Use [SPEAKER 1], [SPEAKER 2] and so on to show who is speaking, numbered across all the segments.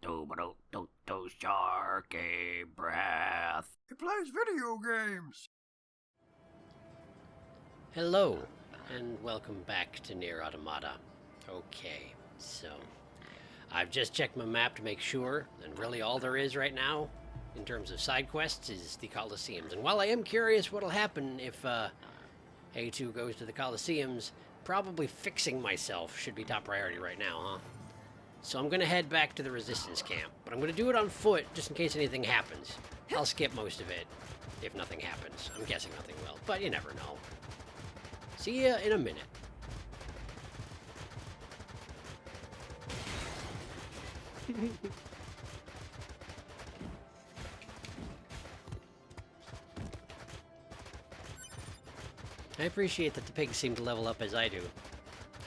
[SPEAKER 1] SharkyBreath.
[SPEAKER 2] He plays video games.
[SPEAKER 3] Hello, and welcome back to NieR Automata. Okay, so I've just checked my map to make sure, and really all there is right now, in terms of side quests, is the Colosseums. And while I am curious what'll happen if A2 goes to the Colosseums, probably fixing myself should be top priority right now, huh? So I'm gonna head back to the Resistance camp, but I'm gonna do it on foot just in case anything happens. I'll skip most of it if nothing happens. I'm guessing nothing will, but you never know. See ya in a minute. I appreciate that the pigs seem to level up as I do.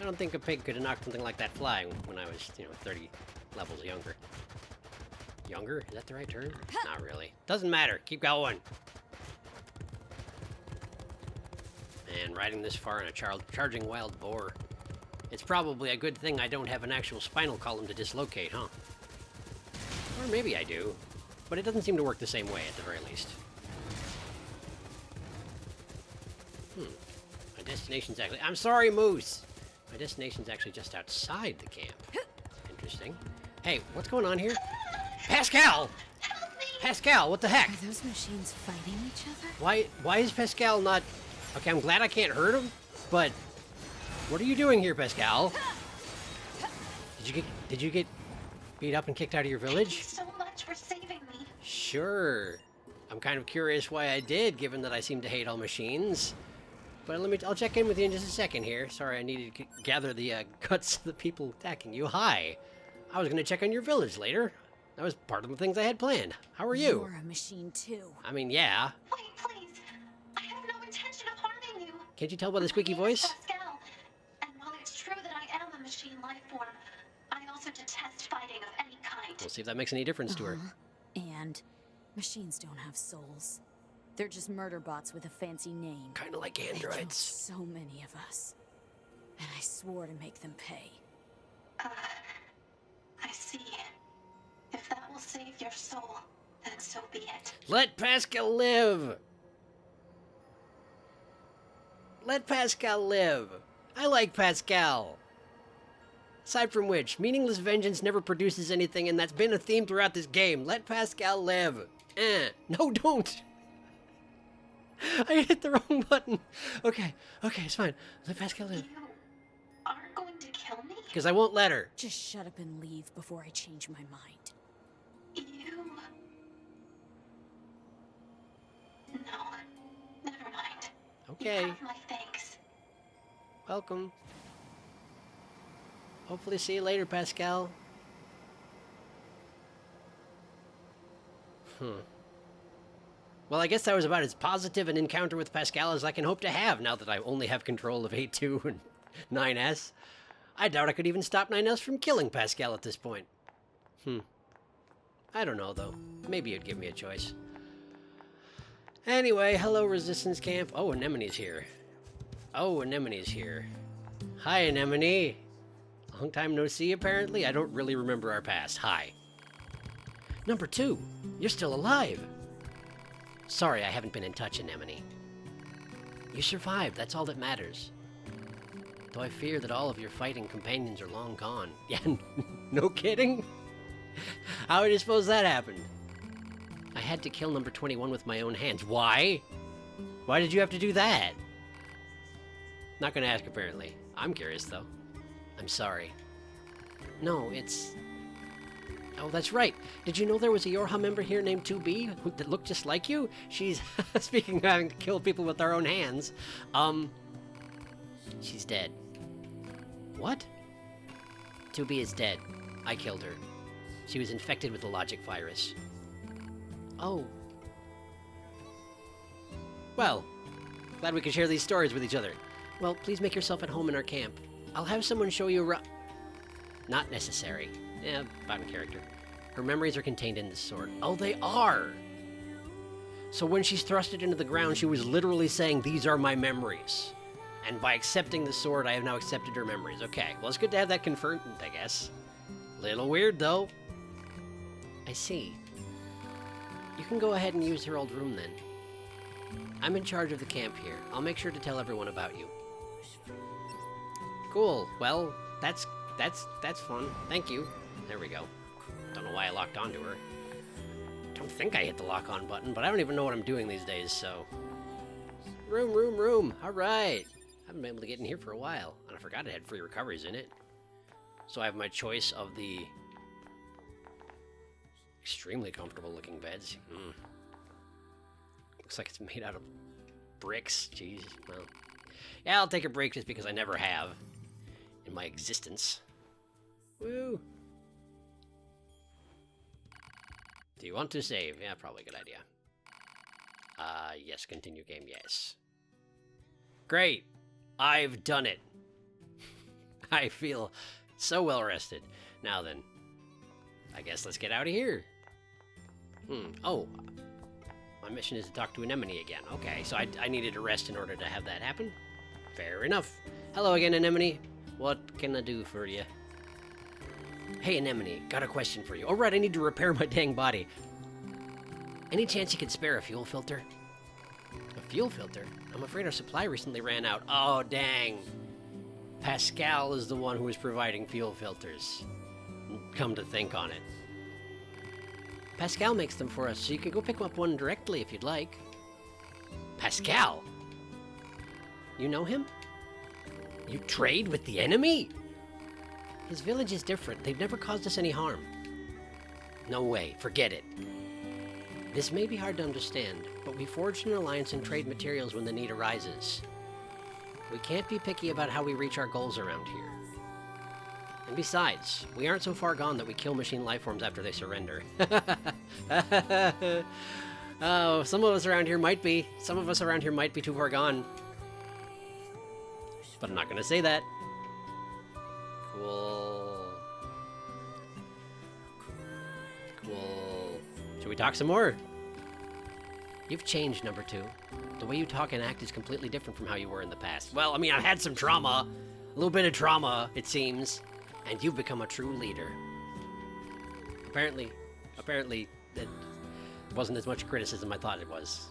[SPEAKER 3] I don't think a pig could have knocked something like that flying when I was, 30 levels younger. Younger? Is that the right term? Not really. Doesn't matter. Keep going. Man, riding this far in a charging wild boar. It's probably a good thing I don't have an actual spinal column to dislocate, huh? Or maybe I do. But it doesn't seem to work the same way, at the very least. My destination's actually... I'm sorry, Moose! My destination's actually just outside the camp. Interesting. Hey, what's going on here? Pascal!
[SPEAKER 4] Help me!
[SPEAKER 3] Pascal, what the heck?
[SPEAKER 4] Are those machines fighting each other?
[SPEAKER 3] Why is Pascal not... Okay, I'm glad I can't hurt him, but... What are you doing here, Pascal? Did you get beat up and kicked out of your village?
[SPEAKER 4] Thank you so much for saving me.
[SPEAKER 3] Sure. I'm kind of curious why I did, given that I seem to hate all machines. But I'll check in with you in just a second here. Sorry, I needed to gather the guts of the people attacking you. Hi. I was going to check on your village later. That was part of the things I had planned. How are you?
[SPEAKER 4] You're a machine too.
[SPEAKER 3] I mean, yeah.
[SPEAKER 5] Wait, please. I have no intention of harming you.
[SPEAKER 3] Can't you tell by the squeaky
[SPEAKER 5] My name is
[SPEAKER 3] voice?
[SPEAKER 5] Pascal, and while it's true that I am a machine life form, I also detest fighting of any kind.
[SPEAKER 3] We'll see if that makes any difference to her.
[SPEAKER 4] And machines don't have souls. They're just murder bots with a fancy name.
[SPEAKER 3] Kind of like
[SPEAKER 4] They killed
[SPEAKER 3] androids.
[SPEAKER 4] so many of us. And I swore to make them pay.
[SPEAKER 5] I see. If that will save your soul, then so be it.
[SPEAKER 3] Let Pascal live! Let Pascal live! I like Pascal! Aside from which, meaningless vengeance never produces anything, and that's been a theme throughout this game. Let Pascal live! No, don't! I hit the wrong button! Okay, it's fine. Let Pascal live.
[SPEAKER 5] You aren't going to kill me?
[SPEAKER 3] Because I won't let her.
[SPEAKER 4] Just shut up and leave before I change my mind.
[SPEAKER 5] You... No. Never mind.
[SPEAKER 3] Okay,
[SPEAKER 5] You have my thanks.
[SPEAKER 3] welcome. Hopefully see you later, Pascal. Well, I guess that was about as positive an encounter with Pascal as I can hope to have now that I only have control of A2 and 9S. I doubt I could even stop 9S from killing Pascal at this point. I don't know, though. Maybe you'd give me a choice. Anyway, hello, Resistance Camp. Oh, Anemone's here. Hi, Anemone. Long time no see, apparently. I don't really remember our past. Hi. Number 2, you're still alive. Sorry, I haven't been in touch, Anemone. You survived, that's all that matters. Though I fear that all of your fighting companions are long gone. Yeah, no kidding? How would you suppose that happened? I had to kill number 21 with my own hands. Why? Why did you have to do that? Not gonna ask, apparently. I'm curious, though. I'm sorry. No, it's... Oh, that's right. Did you know there was a Yorha member here named 2B that looked just like you? She's... Speaking of having to kill people with their own hands, she's dead. What? 2B is dead. I killed her. She was infected with the logic virus. Oh. Well, glad we could share these stories with each other. Well, please make yourself at home in our camp. I'll have someone show you around. Not necessary. Yeah, bottom character. Her memories are contained in this sword. Oh, they are! So when she's thrusted into the ground, she was literally saying, these are my memories. And by accepting the sword, I have now accepted her memories. Okay, well, it's good to have that confirmed, I guess. Little weird, though. I see. You can go ahead and use her old room then. I'm in charge of the camp here. I'll make sure to tell everyone about you. Cool. Well, that's fun. Thank you. There we go. Don't know why I locked onto her. Don't think I hit the lock on button, but I don't even know what I'm doing these days, so... Room! Alright! I haven't been able to get in here for a while, and I forgot it had free recoveries in it. So I have my choice of the... extremely comfortable looking beds. Looks like it's made out of bricks. Jeez. Well, yeah, I'll take a break just because I never have in my existence. Woo! Do you want to save? Yeah, probably a good idea. Yes, continue game, yes. Great! I've done it! I feel so well rested. Now then, I guess let's get out of here. Oh, my mission is to talk to Anemone again. Okay, so I needed to rest in order to have that happen. Fair enough. Hello again, Anemone. What can I do for you? Hey, Anemone, got a question for you. Oh, right, I need to repair my dang body. Any chance you could spare a fuel filter? A fuel filter? I'm afraid our supply recently ran out. Oh, dang. Pascal is the one who is providing fuel filters. Come to think on it. Pascal makes them for us, so you can go pick up one directly if you'd like. Pascal? You know him? You trade with the enemy? His village is different. They've never caused us any harm. No way. Forget it. This may be hard to understand, but we forged an alliance and trade materials when the need arises. We can't be picky about how we reach our goals around here. And besides, we aren't so far gone that we kill machine lifeforms after they surrender. Oh, some of us around here might be. Some of us around here might be too far gone. But I'm not gonna say that. Cool. Cool. Should we talk some more? You've changed, number 2. The way you talk and act is completely different from how you were in the past. Well, I mean, I've had some trauma. A little bit of trauma, it seems. And you've become a true leader. Apparently, that wasn't as much criticism I thought it was.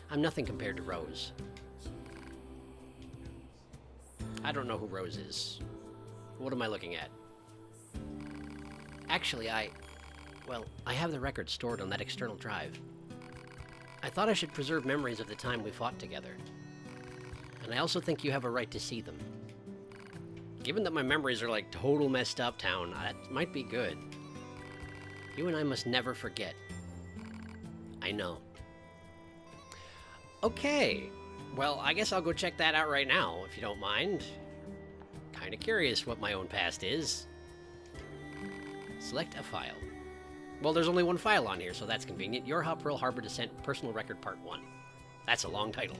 [SPEAKER 3] I'm nothing compared to Rose. I don't know who Rose is. What am I looking at? Actually, I have the record stored on that external drive. I thought I should preserve memories of the time we fought together. And I also think you have a right to see them. Given that my memories are like total messed up town, that might be good. You and I must never forget. I know. Okay. Well, I guess I'll go check that out right now, if you don't mind. Kinda curious what my own past is. Select a file. Well, there's only one file on here, so that's convenient. Your Pearl Harbor Descent Personal Record Part 1. That's a long title.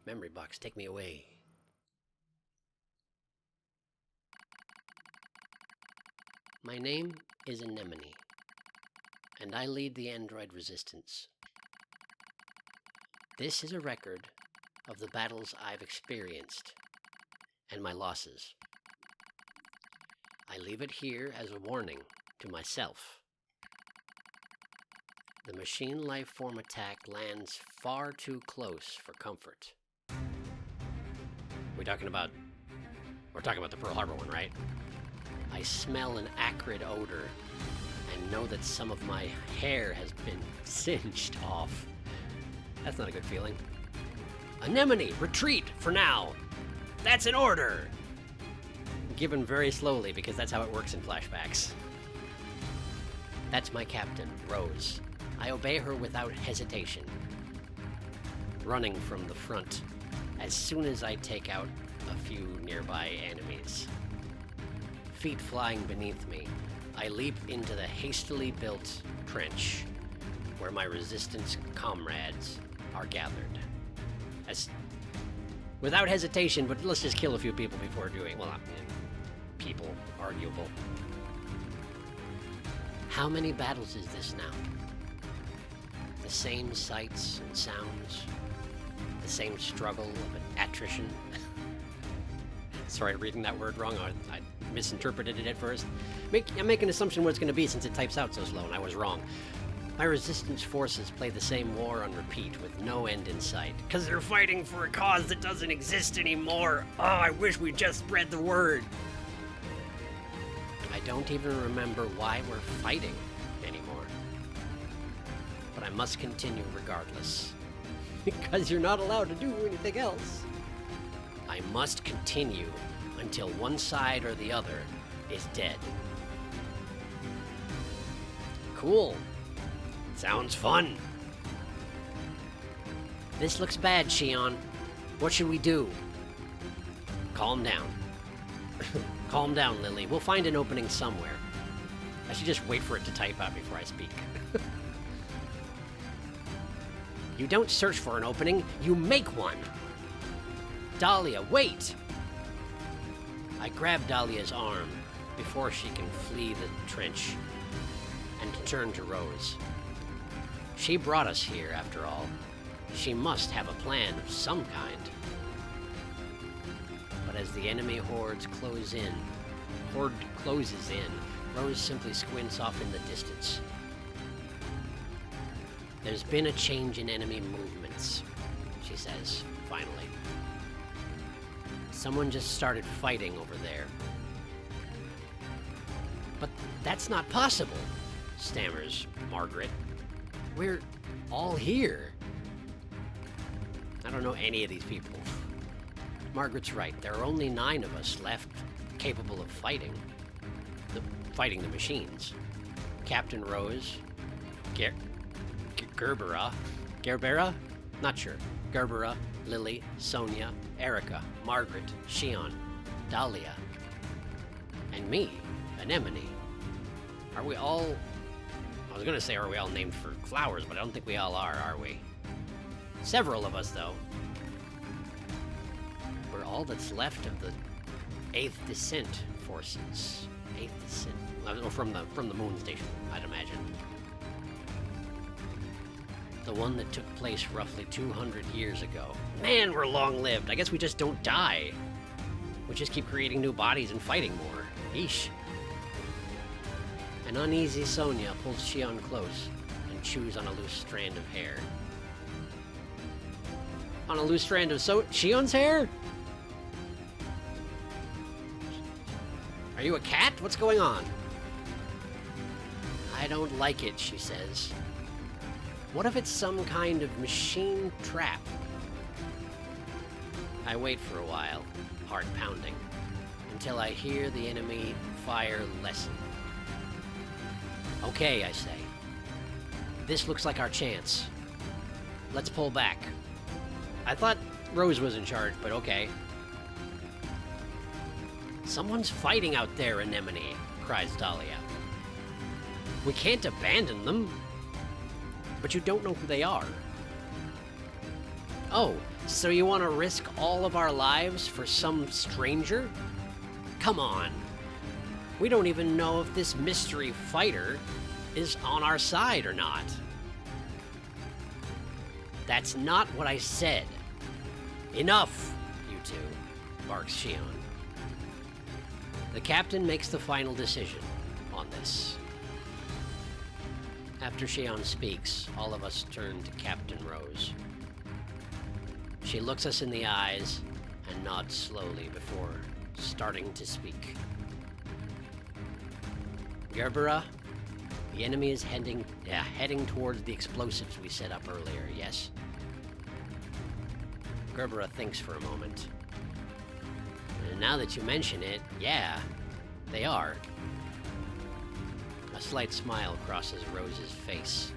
[SPEAKER 3] Memory box, take me away. My name is Anemone, and I lead the android resistance. This is a record of the battles I've experienced and my losses. I leave it here as a warning to myself. The machine life form attack lands far too close for comfort. We're talking about the Pearl Harbor one, right? I smell an acrid odor and know that some of my hair has been singed off. That's not a good feeling. Anemone, retreat for now. That's an order. Given very slowly because that's how it works in flashbacks. That's my captain, Rose. I obey her without hesitation. Running from the front as soon as I take out a few nearby enemies. Feet flying beneath me, I leap into the hastily built trench where my resistance comrades are gathered. Without hesitation, but let's just kill a few people before doing, well, people, arguable. How many battles is this now? The same sights and sounds? The same struggle of attrition? Sorry, reading that word wrong. I misinterpreted it at first. I'm making an assumption what it's going to be since it types out so slow, and I was wrong. My resistance forces play the same war on repeat with no end in sight. Because they're fighting for a cause that doesn't exist anymore. Oh, I wish we just spread the word. I don't even remember why we're fighting anymore. But I must continue regardless. Because you're not allowed to do anything else. I must continue until one side or the other is dead. Cool. Sounds fun. This looks bad, Shion. What should we do? Calm down. Calm down, Lily. We'll find an opening somewhere. I should just wait for it to type out before I speak. You don't search for an opening, you make one. Dahlia, wait! I grab Dahlia's arm before she can flee the trench and turn to Rose. She brought us here, after all. She must have a plan of some kind. But as the enemy horde closes in, Rose simply squints off in the distance. There's been a change in enemy movements, she says, finally. Someone just started fighting over there. But that's not possible, stammers Margaret. We're all here. I don't know any of these people. Margaret's right. There are only 9 of us left capable of fighting. Fighting the machines. Captain Rose, Gerbera? Not sure. Gerbera, Lily, Sonia, Erica, Margaret, Shion, Dahlia, and me, Anemone. Are we all... I was gonna say, are we all named for flowers, but I don't think we all are we? Several of us, though. We're all that's left of the 8th Descent forces. 8th Descent. From the moon station, I'd imagine. The one that took place roughly 200 years ago. Man, we're long-lived. I guess we just don't die. We just keep creating new bodies and fighting more. Eesh. An uneasy Sonia pulls Shion close and chews on a loose strand of hair. On a loose strand of Shion's hair? Are you a cat? What's going on? I don't like it, she says. What if it's some kind of machine trap? I wait for a while, heart pounding, until I hear the enemy fire lessen. Okay, I say. This looks like our chance. Let's pull back. I thought Rose was in charge, but okay. Someone's fighting out there, Anemone, cries Dahlia. We can't abandon them. But you don't know who they are. Oh, so you want to risk all of our lives for some stranger? Come on. We don't even know if this mystery fighter is on our side or not. That's not what I said. Enough, you two, barks Shion. The captain makes the final decision on this. After Shion speaks, all of us turn to Captain Rose. She looks us in the eyes and nods slowly before starting to speak. Gerbera, the enemy is heading towards the explosives we set up earlier, yes? Gerbera thinks for a moment. And now that you mention it, yeah, they are. A slight smile crosses Rose's face,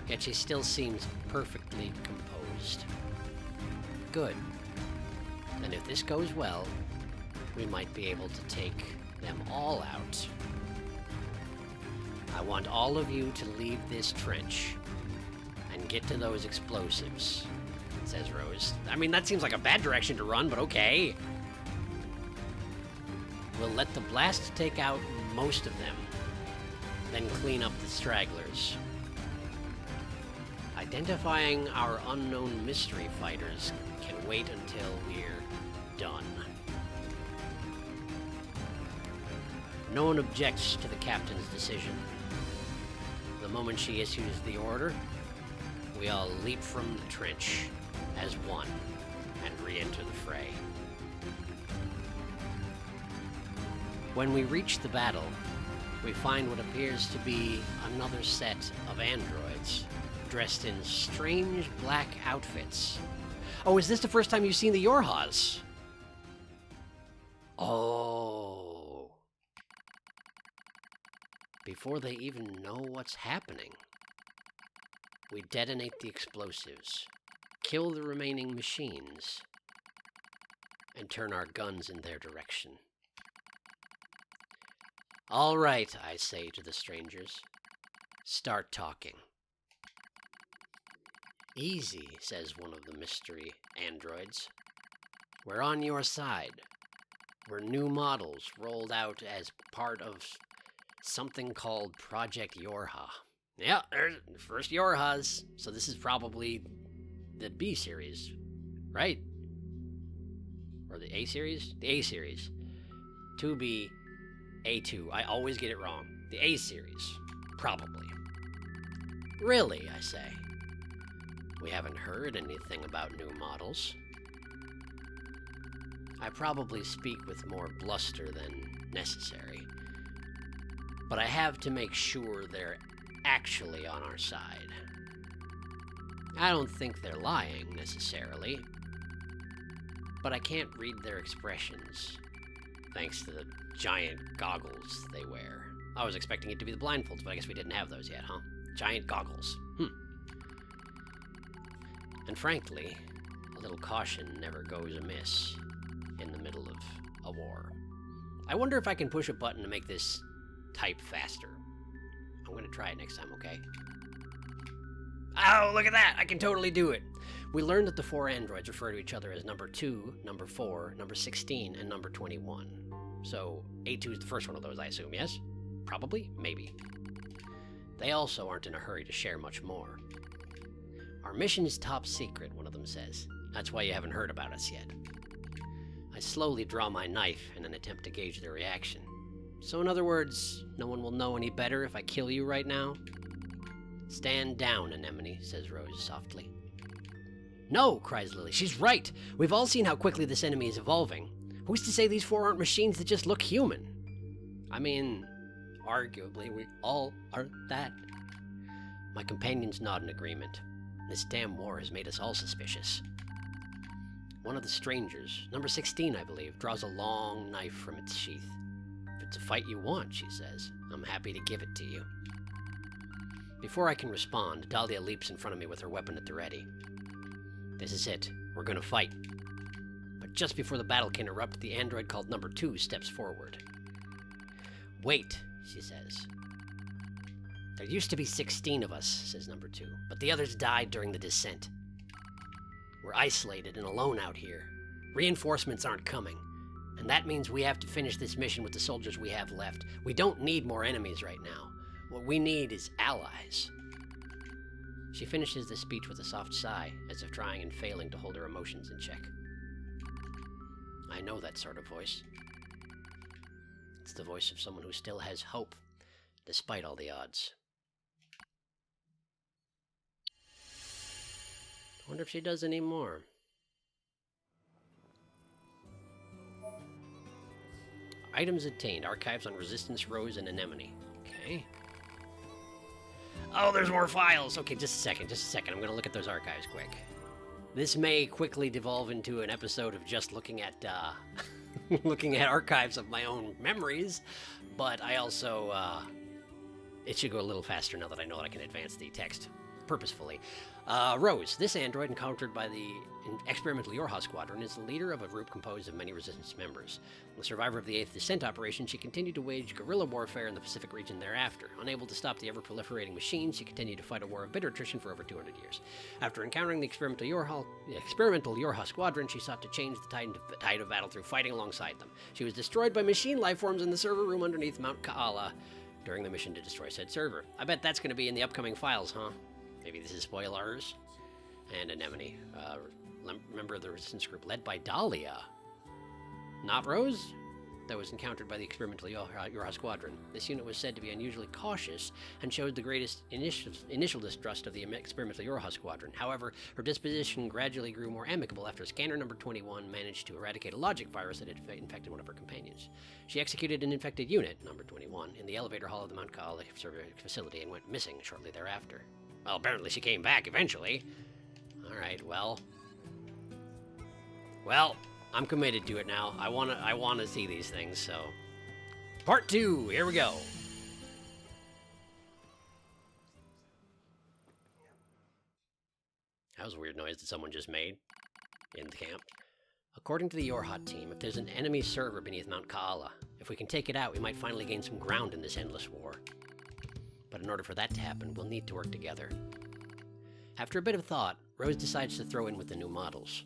[SPEAKER 3] yet she still seems perfectly composed. Good. And if this goes well, we might be able to take them all out. I want all of you to leave this trench and get to those explosives, says Rose. I mean, that seems like a bad direction to run, but okay. We'll let the blast take out most of them, then clean up the stragglers. Identifying our unknown mystery fighters can wait until we're done. No one objects to the captain's decision. The moment she issues the order, we all leap from the trench as one and re-enter the fray. When we reach the battle, we find what appears to be another set of androids, dressed in strange black outfits. Oh, is this the first time you've seen the Yorhas? Oh. Before they even know what's happening, we detonate the explosives, kill the remaining machines, and turn our guns in their direction. All right, I say to the strangers. Start talking. Easy, says one of the mystery androids. We're on your side. We're new models rolled out as part of something called Project Yorha. Yeah, there's the first Yorhas. So this is probably the B series, right? Or the A series? The A series. 2B, A2. I always get it wrong. The A series. Probably. Really, I say. We haven't heard anything about new models. I probably speak with more bluster than necessary. But I have to make sure they're actually on our side. I don't think they're lying, necessarily. But I can't read their expressions, thanks to the giant goggles they wear. I was expecting it to be the blindfolds, but I guess we didn't have those yet, huh? Giant goggles. And frankly, a little caution never goes amiss in the middle of a war. I wonder if I can push a button to make this type faster. I'm going to try it next time, okay? Oh, look at that! I can totally do it! We learned that the 4 androids refer to each other as number 2, number 4, number 16, and number 21. So, A2 is the first one of those, I assume, yes? Probably? Maybe. They also aren't in a hurry to share much more. Our mission is top secret, one of them says. That's why you haven't heard about us yet. I slowly draw my knife in an attempt to gauge their reaction. So in other words, no one will know any better if I kill you right now? Stand down, Anemone, says Rose softly. No, cries Lily, she's right. We've all seen how quickly this enemy is evolving. Who's to say these 4 aren't machines that just look human? I mean, arguably, we all are that. My companions nod in agreement. This damn war has made us all suspicious. One of the strangers, number 16, I believe, draws a long knife from its sheath. If it's a fight you want, she says, I'm happy to give it to you. Before I can respond, Dahlia leaps in front of me with her weapon at the ready. This is it. We're gonna fight. But just before the battle can erupt, the android called number 2 steps forward. Wait, she says. There used to be 16 of us, says number 2, but the others died during the descent. We're isolated and alone out here. Reinforcements aren't coming, and that means we have to finish this mission with the soldiers we have left. We don't need more enemies right now. What we need is allies. She finishes the speech with a soft sigh, as if trying and failing to hold her emotions in check. I know that sort of voice. It's the voice of someone who still has hope, despite all the odds. I wonder if she does any more. Items obtained. Archives on Resistance, Rose, and Anemone. Okay. Oh, there's more files! Okay, just a second. I'm gonna look at those archives quick. This may quickly devolve into an episode of just looking at, looking at archives of my own memories, but I also, it should go a little faster now that I know that I can advance the text purposefully. Rose, this android encountered by the experimental Yorha squadron, is the leader of a group composed of many resistance members. The survivor of the 8th Descent operation, she continued to wage guerrilla warfare in the Pacific region thereafter. Unable to stop the ever-proliferating machines, she continued to fight a war of bitter attrition for over 200 years. After encountering the experimental Yorha squadron, she sought to change the tide of battle through fighting alongside them. She was destroyed by machine lifeforms in the server room underneath Mount Kaala during the mission to destroy said server. I bet that's going to be in the upcoming files, huh? Maybe this is spoilers. And Anemone, member of the resistance group led by Dahlia. Not Rose? that was encountered by the experimental Yorha squadron. This unit was said to be unusually cautious and showed the greatest initial distrust of the experimental Yorha squadron. However, her disposition gradually grew more amicable after scanner number 21 managed to eradicate a logic virus that had infected one of her companions. She executed an infected unit, number 21, in the elevator hall of the Mount Kaala facility and went missing shortly thereafter. Well, apparently she came back eventually. Alright, well, I'm committed to it now. I wanna see these things, so. Part 2, here we go. That was a weird noise that someone just made in the camp. According to the Yorha team, if there's an enemy server beneath Mount Kaala, if we can take it out, we might finally gain some ground in this endless war. But in order for that to happen, we'll need to work together. After a bit of thought, Rose decides to throw in with the new models.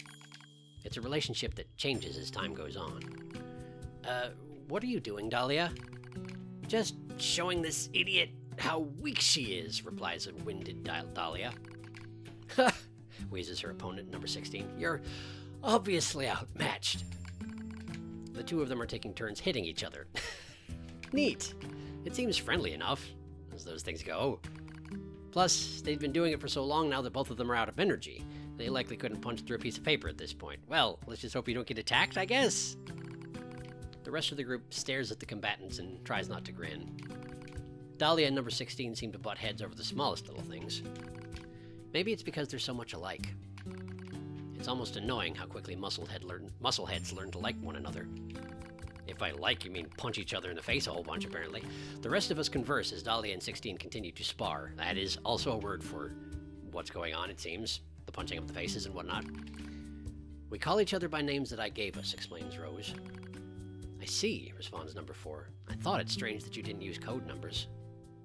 [SPEAKER 3] It's a relationship that changes as time goes on. What are you doing, Dahlia? Just showing this idiot how weak she is, replies a winded Dahlia. Ha! Wheezes her opponent, number 16. You're obviously outmatched. The two of them are taking turns hitting each other. Neat. It seems friendly enough, as those things go. Plus, they've been doing it for so long now that both of them are out of energy. They likely couldn't punch through a piece of paper at this point. Well, let's just hope you don't get attacked, I guess. The rest of the group stares at the combatants and tries not to grin. Dahlia and number 16 seem to butt heads over the smallest little things. Maybe it's because they're so much alike. It's almost annoying how quickly muscleheads learn to like one another. If by like, you mean punch each other in the face a whole bunch, apparently. The rest of us converse as Dahlia and 16 continue to spar. That is also a word for what's going on, it seems. The punching of the faces and whatnot. We call each other by names that I gave us, explains Rose. I see, responds number 4. I thought it strange that you didn't use code numbers.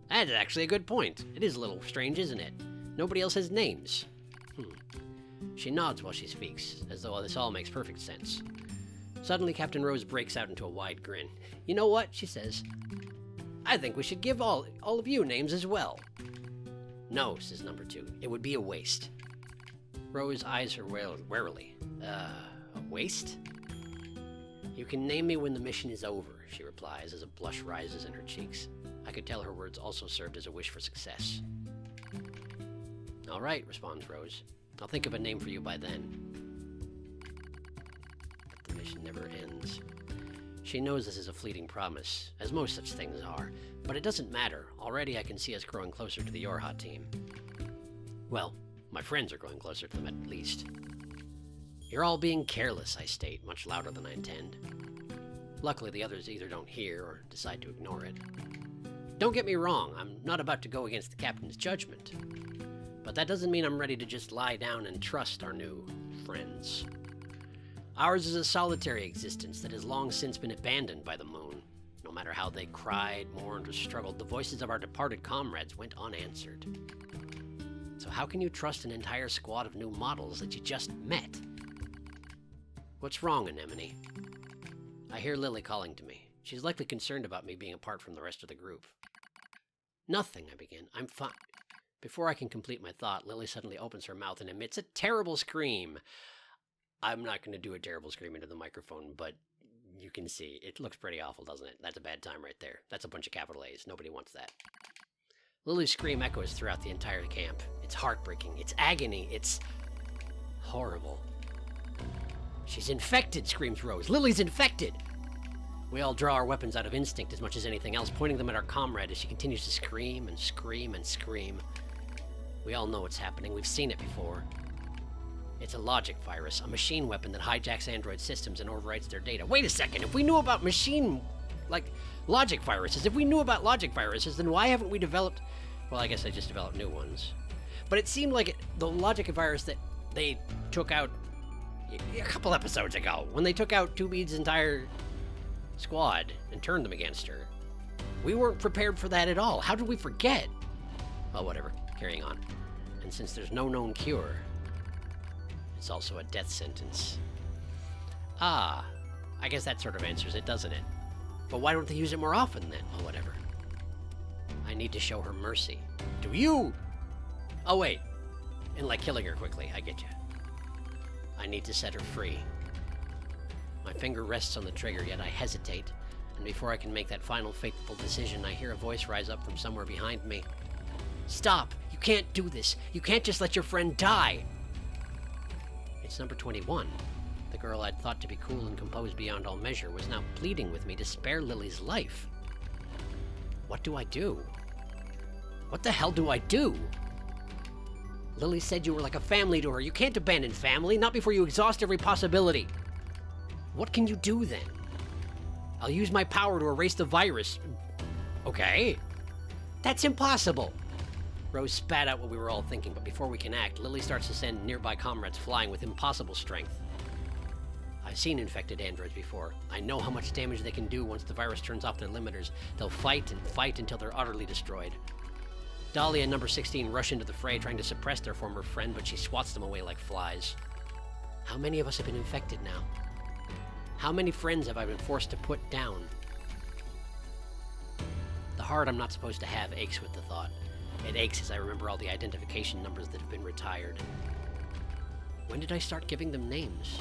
[SPEAKER 3] That's actually a good point. It is a little strange, isn't it? Nobody else has names. She nods while she speaks, as though this all makes perfect sense. Suddenly, Captain Rose breaks out into a wide grin. You know what? She says. I think we should give all of you names as well. No, says number 2. It would be a waste. Rose eyes her warily. A waste? You can name me when the mission is over, she replies as a blush rises in her cheeks. I could tell her words also served as a wish for success. All right, responds Rose. I'll think of a name for you by then. But the mission never ends. She knows this is a fleeting promise, as most such things are, but it doesn't matter. Already I can see us growing closer to the Yorha team. Well, my friends are growing closer to them at least. You're all being careless, I state, much louder than I intend. Luckily, the others either don't hear or decide to ignore it. Don't get me wrong, I'm not about to go against the captain's judgment. But that doesn't mean I'm ready to just lie down and trust our new friends. Ours is a solitary existence that has long since been abandoned by the moon. No matter how they cried, mourned, or struggled, the voices of our departed comrades went unanswered. So how can you trust an entire squad of new models that you just met? What's wrong, Anemone? I hear Lily calling to me. She's likely concerned about me being apart from the rest of the group. Nothing, I begin. I'm fine. Before I can complete my thought, Lily suddenly opens her mouth and emits a terrible scream. I'm not going to do a terrible scream into the microphone, but you can see. It looks pretty awful, doesn't it? That's a bad time right there. That's a bunch of capital A's. Nobody wants that. Lily's scream echoes throughout the entire camp. It's heartbreaking. It's agony. It's horrible. She's infected, screams Rose. Lily's infected! We all draw our weapons out of instinct as much as anything else, pointing them at our comrade as she continues to scream and scream and scream. We all know what's happening. We've seen it before. It's a logic virus, a machine weapon that hijacks android systems and overwrites their data. Wait a second, if we knew about logic viruses, then why haven't we developed... Well, I guess I just developed new ones. But it seemed like the logic virus that they took out a couple episodes ago, when they took out 2B's entire squad and turned them against her. We weren't prepared for that at all. How did we forget? Well, whatever. Carrying on. And since there's no known cure, it's also a death sentence. Ah, I guess that sort of answers it, doesn't it? But why don't they use it more often then? Oh, whatever. I need to show her mercy. Do you? Oh, wait. And like killing her quickly, I get you. I need to set her free. My finger rests on the trigger, yet I hesitate. And before I can make that final fateful decision, I hear a voice rise up from somewhere behind me. Stop! You can't do this! You can't just let your friend die! It's number 21. The girl I'd thought to be cool and composed beyond all measure was now pleading with me to spare Lily's life. What do I do? What the hell do I do? Lily said you were like a family to her. You can't abandon family, not before you exhaust every possibility. What can you do then? I'll use my power to erase the virus. Okay. That's impossible. Rose spat out what we were all thinking, but before we can act, Lily starts to send nearby comrades flying with impossible strength. I've seen infected androids before. I know how much damage they can do once the virus turns off their limiters. They'll fight and fight until they're utterly destroyed. Dahlia and number 16 rush into the fray trying to suppress their former friend, but she swats them away like flies. How many of us have been infected now? How many friends have I been forced to put down? The heart I'm not supposed to have aches with the thought. It aches as I remember all the identification numbers that have been retired. When did I start giving them names?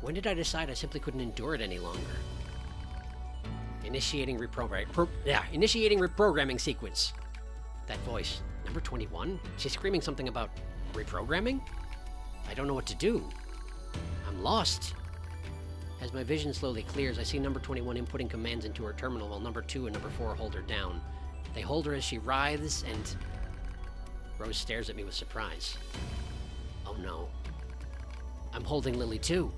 [SPEAKER 3] When did I decide I simply couldn't endure it any longer? Initiating reprogramming sequence. That voice, number 21? She's screaming something about reprogramming? I don't know what to do. I'm lost. As my vision slowly clears, I see number 21 inputting commands into her terminal while number 2 and number 4 hold her down. They hold her as she writhes and... Rose stares at me with surprise. Oh no. I'm holding Lily too.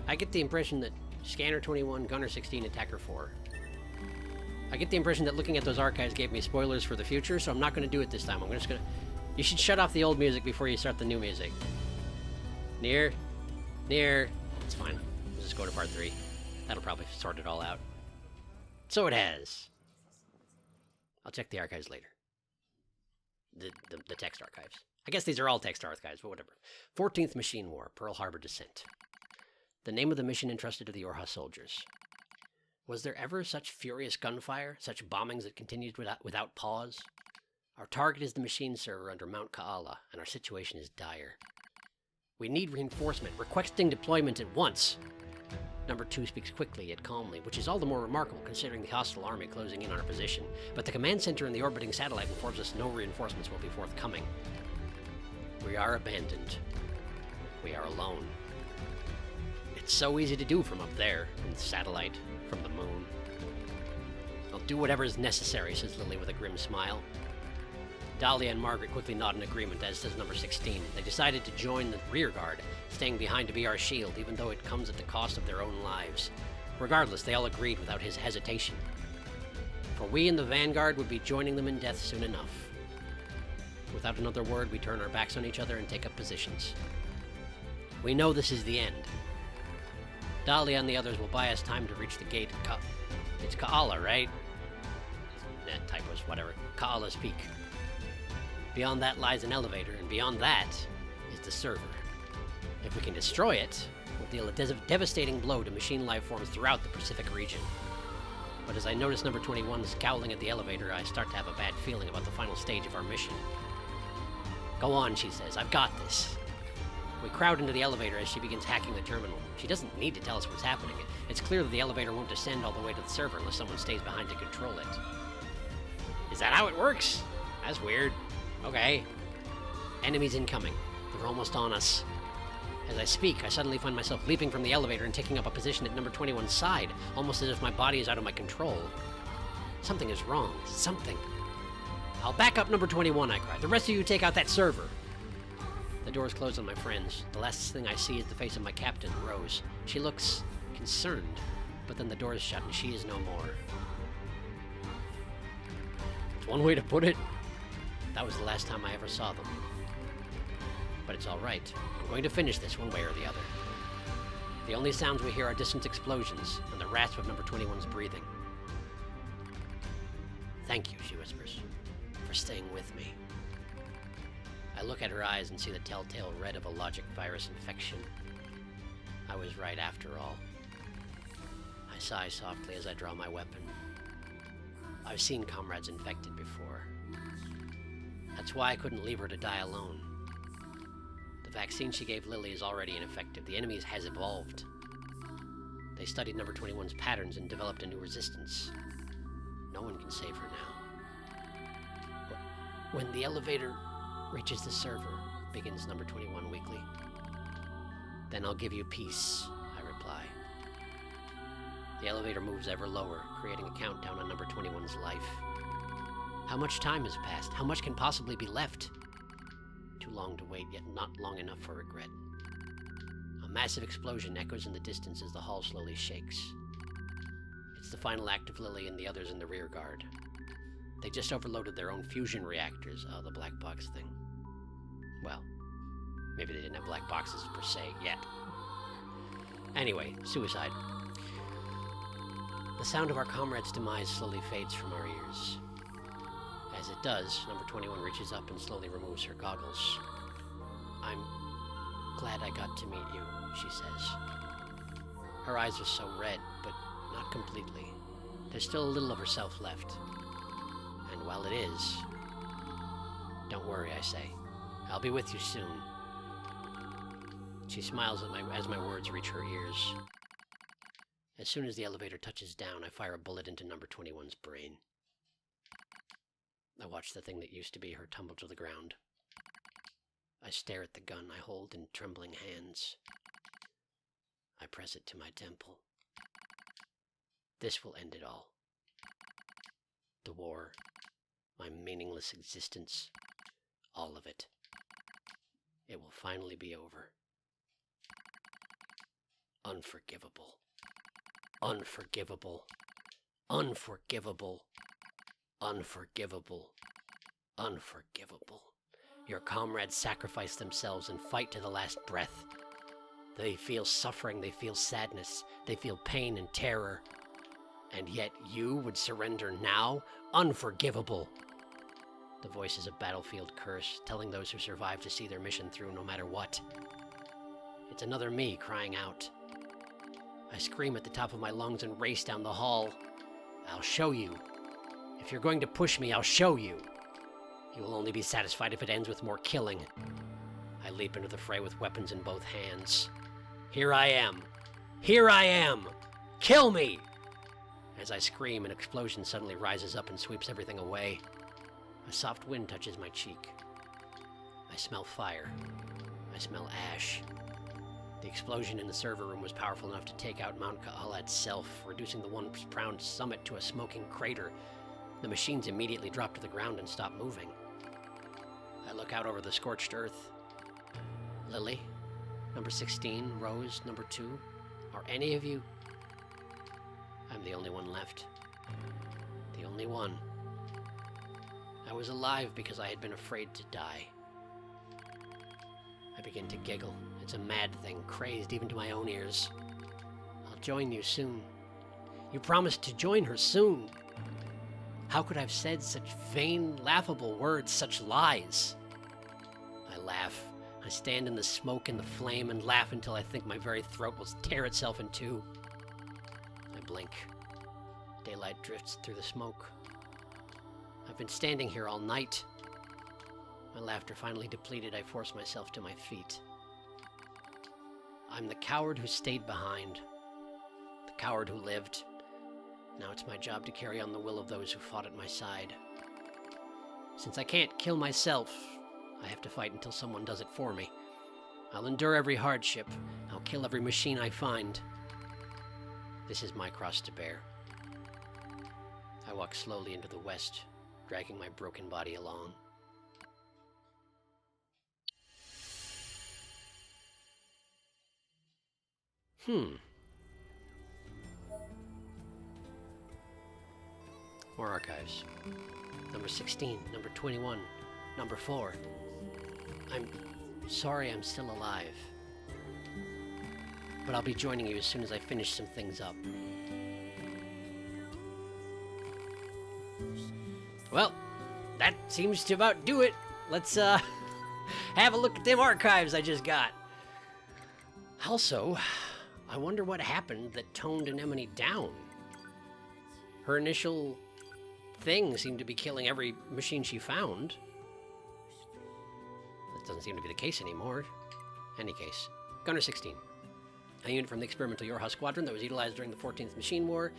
[SPEAKER 3] I get the impression that Scanner 21, Gunner 16, Attacker 4. I get the impression that looking at those archives gave me spoilers for the future, so I'm not going to do it this time. I'm just going to... You should shut off the old music before you start the new music. NieR. It's fine. We'll just go to part 3. That'll probably sort it all out. So it has. I'll check the archives later. The text archives. I guess these are all text archives, but whatever. 14th Machine War, Pearl Harbor Descent. The name of the mission entrusted to the Orha soldiers. Was there ever such furious gunfire, such bombings that continued without pause? Our target is the machine server under Mount Kaala, and our situation is dire. We need reinforcement, requesting deployment at once. Number 2 speaks quickly yet calmly, which is all the more remarkable considering the hostile army closing in on our position, but the command center and the orbiting satellite informs us no reinforcements will be forthcoming. We are abandoned. We are alone. It's so easy to do from up there, from the satellite, from the moon. I'll do whatever is necessary, says Lily with a grim smile. Dahlia and Margaret quickly nod in agreement, as does number 16. They decided to join the rear guard, staying behind to be our shield, even though it comes at the cost of their own lives. Regardless, they all agreed without his hesitation. For we in the vanguard would be joining them in death soon enough. Without another word, we turn our backs on each other and take up positions. We know this is the end. Dahlia and the others will buy us time to reach the gate. It's Kaala, right? Typos, whatever. Kaala's Peak. Beyond that lies an elevator, and beyond that is the server. If we can destroy it, we'll deal a devastating blow to machine life forms throughout the Pacific region. But as I notice number 21 scowling at the elevator, I start to have a bad feeling about the final stage of our mission. Go on, she says. I've got this. We crowd into the elevator as she begins hacking the terminal. She doesn't need to tell us what's happening. It's clear that the elevator won't descend all the way to the server unless someone stays behind to control it. Is that how it works? That's weird. Okay. Enemies incoming. They're almost on us. As I speak, I suddenly find myself leaping from the elevator and taking up a position at number 21's side, almost as if my body is out of my control. Something is wrong. Something. I'll back up number 21, I cry. The rest of you take out that server. The doors close on my friends. The last thing I see is the face of my captain, Rose. She looks concerned, but then the doors shut and she is no more. It's one way to put it. That was the last time I ever saw them. But it's all right. I'm going to finish this one way or the other. The only sounds we hear are distant explosions and the rasp of number 21's breathing. Thank you, she whispers, for staying with me. I look at her eyes and see the telltale red of a logic virus infection. I was right after all. I sigh softly as I draw my weapon. I've seen comrades infected before. That's why I couldn't leave her to die alone. The vaccine she gave Lily is already ineffective. The enemy has evolved. They studied number 21's patterns and developed a new resistance. No one can save her now. When the elevator reaches the server, begins number 21 weekly. Then I'll give you peace, I reply. The elevator moves ever lower, creating a countdown on number 21's life. How much time has passed? How much can possibly be left? Too long to wait, yet not long enough for regret. A massive explosion echoes in the distance as the hall slowly shakes. It's the final act of Lily and the others in the rear guard. They just overloaded their own fusion reactors, the black box thing. Well, maybe they didn't have black boxes per se yet. Anyway, suicide. The sound of our comrade's demise slowly fades from our ears. As it does, number 21 reaches up and slowly removes her goggles. I'm glad I got to meet you, she says. Her eyes are so red, but not completely. There's still a little of herself left. And while it is, don't worry, I say. I'll be with you soon. She smiles as my words reach her ears. As soon as the elevator touches down, I fire a bullet into number 21's brain. I watch the thing that used to be her tumble to the ground. I stare at the gun I hold in trembling hands. I press it to my temple. This will end it all. The war, my meaningless existence, all of it. It will finally be over. Unforgivable. Unforgivable. Unforgivable. Unforgivable. Unforgivable. Your comrades sacrifice themselves and fight to the last breath. They feel suffering, they feel sadness, they feel pain and terror. And yet you would surrender now? Unforgivable. The voice is a battlefield curse, telling those who survive to see their mission through no matter what. It's another me crying out. I scream at the top of my lungs and race down the hall. I'll show you. If you're going to push me, I'll show you. You will only be satisfied if it ends with more killing. I leap into the fray with weapons in both hands. Here I am. Here I am. Kill me! As I scream, an explosion suddenly rises up and sweeps everything away. A soft wind touches my cheek. I smell fire. I smell ash. The explosion in the server room was powerful enough to take out Mount Kaala itself, reducing the once-proud summit to a smoking crater. The machines immediately drop to the ground and stop moving. I look out over the scorched earth. Lily, number 16, Rose, number 2, are any of you? I'm the only one left. The only one. I was alive because I had been afraid to die. I begin to giggle. It's a mad thing, crazed even to my own ears. I'll join you soon. You promised to join her soon. How could I have said such vain, laughable words, such lies? I laugh. I stand in the smoke and the flame and laugh until I think my very throat will tear itself in two. I blink. Daylight drifts through the smoke. I've been standing here all night. My laughter finally depleted, I force myself to my feet. I'm the coward who stayed behind. The coward who lived. Now it's my job to carry on the will of those who fought at my side. Since I can't kill myself, I have to fight until someone does it for me. I'll endure every hardship. I'll kill every machine I find. This is my cross to bear. I walk slowly into the west, dragging my broken body along. More archives. Number 16, number 21, number 4. I'm sorry I'm still alive. But I'll be joining you as soon as I finish some things up. Well, that seems to about do it. Let's have a look at them archives I just got. Also, I wonder what happened that toned Anemone down. Her initial thing seemed to be killing every machine she found. doesn't seem to be the case anymore. Any case. Gunner 16. A unit from the experimental Yorha squadron that was utilized during the 14th Machine War.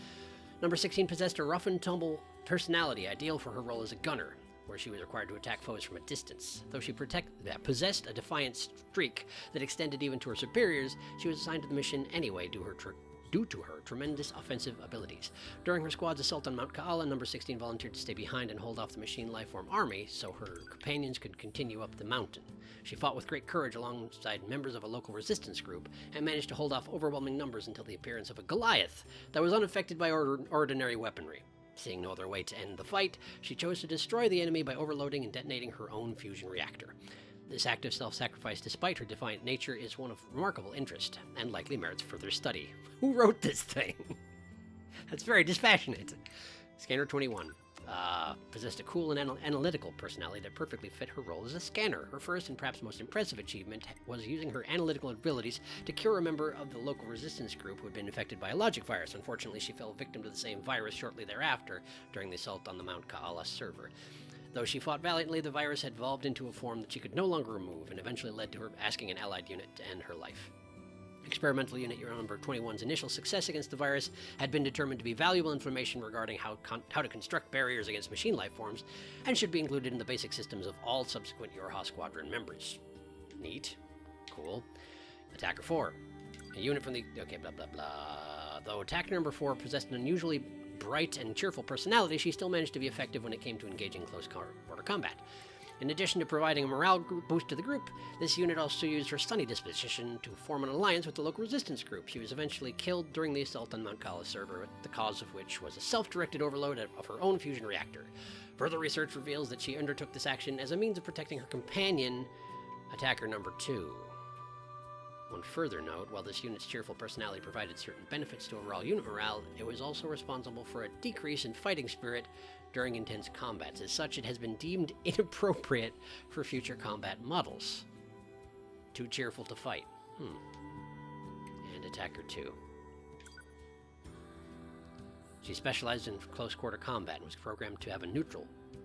[SPEAKER 3] Number 16 possessed a rough-and-tumble personality, ideal for her role as a gunner, where she was required to attack foes from a distance. Though she possessed a defiant streak that extended even to her superiors, she was assigned to the mission anyway due to her tremendous offensive abilities. During her squad's assault on Mount Kaala, Number 16 volunteered to stay behind and hold off the machine lifeform army so her companions could continue up the mountain. She fought with great courage alongside members of a local resistance group and managed to hold off overwhelming numbers until the appearance of a Goliath that was unaffected by ordinary weaponry. Seeing no other way to end the fight, she chose to destroy the enemy by overloading and detonating her own fusion reactor. This act of self-sacrifice, despite her defiant nature, is one of remarkable interest, and likely merits further study. Who wrote this thing? That's very dispassionate. Scanner 21. Possessed a cool and analytical personality that perfectly fit her role as a scanner. Her first and perhaps most impressive achievement was using her analytical abilities to cure a member of the local resistance group who had been infected by a logic virus. Unfortunately, she fell victim to the same virus shortly thereafter during the assault on the Mount Kaala server. Though she fought valiantly, the virus had evolved into a form that she could no longer remove and eventually led to her asking an allied unit to end her life. Experimental Unit Number 21's initial success against the virus had been determined to be valuable information regarding how to construct barriers against machine life forms, and should be included in the basic systems of all subsequent Yorha Squadron members. Neat. Cool. Attacker 4. A unit from the... Okay, blah, blah, blah. Though Attacker Number 4 possessed an unusually bright and cheerful personality, she still managed to be effective when it came to engaging close quarter combat. In addition to providing a morale boost to the group, this unit also used her sunny disposition to form an alliance with the local resistance group. She was eventually killed during the assault on Mount Kaala server, the cause of which was a self-directed overload of her own fusion reactor. Further research reveals that she undertook this action as a means of protecting her companion, Attacker Number 2. One further note, while this unit's cheerful personality provided certain benefits to overall unit morale, it was also responsible for a decrease in fighting spirit during intense combats. As such, it has been deemed inappropriate for future combat models. Too cheerful to fight. And Attacker 2. She specialized in close quarter combat and was programmed to have a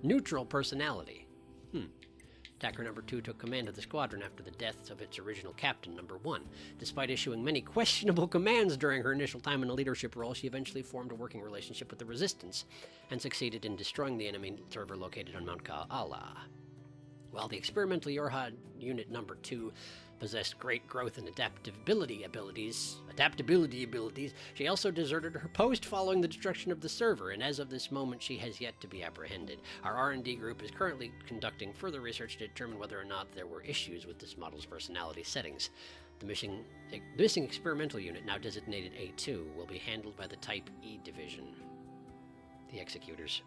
[SPEAKER 3] neutral personality. Attacker Number 2 took command of the squadron after the death of its original captain, Number 1. Despite issuing many questionable commands during her initial time in a leadership role, she eventually formed a working relationship with the Resistance and succeeded in destroying the enemy server located on Mount Kaala. While the experimental Yorha Unit Number 2 possessed great growth and adaptability abilities, she also deserted her post following the destruction of the server, and as of this moment she has yet to be apprehended. Our R&D group is currently conducting further research to determine whether or not there were issues with this model's personality settings. The missing experimental unit, now designated A2, will be handled by the Type E Division. The Executors.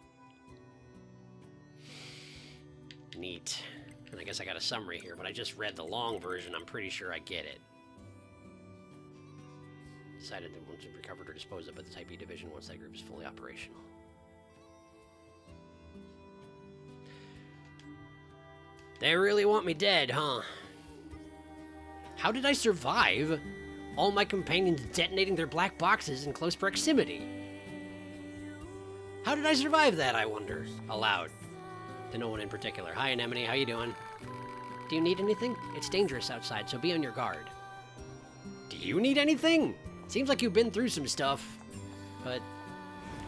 [SPEAKER 3] Neat. And I guess I got a summary here, but I just read the long version. I'm pretty sure I get it. Decided that once it's recovered or disposed of by the Type E Division once that group is fully operational. They really want me dead, huh? How did I survive all my companions detonating their black boxes in close proximity? How did I survive that, I wonder? Aloud. To no one in particular. Hi, Anemone, how you doing? Do you need anything? It's dangerous outside, so be on your guard. Do you need anything? Seems like you've been through some stuff. But,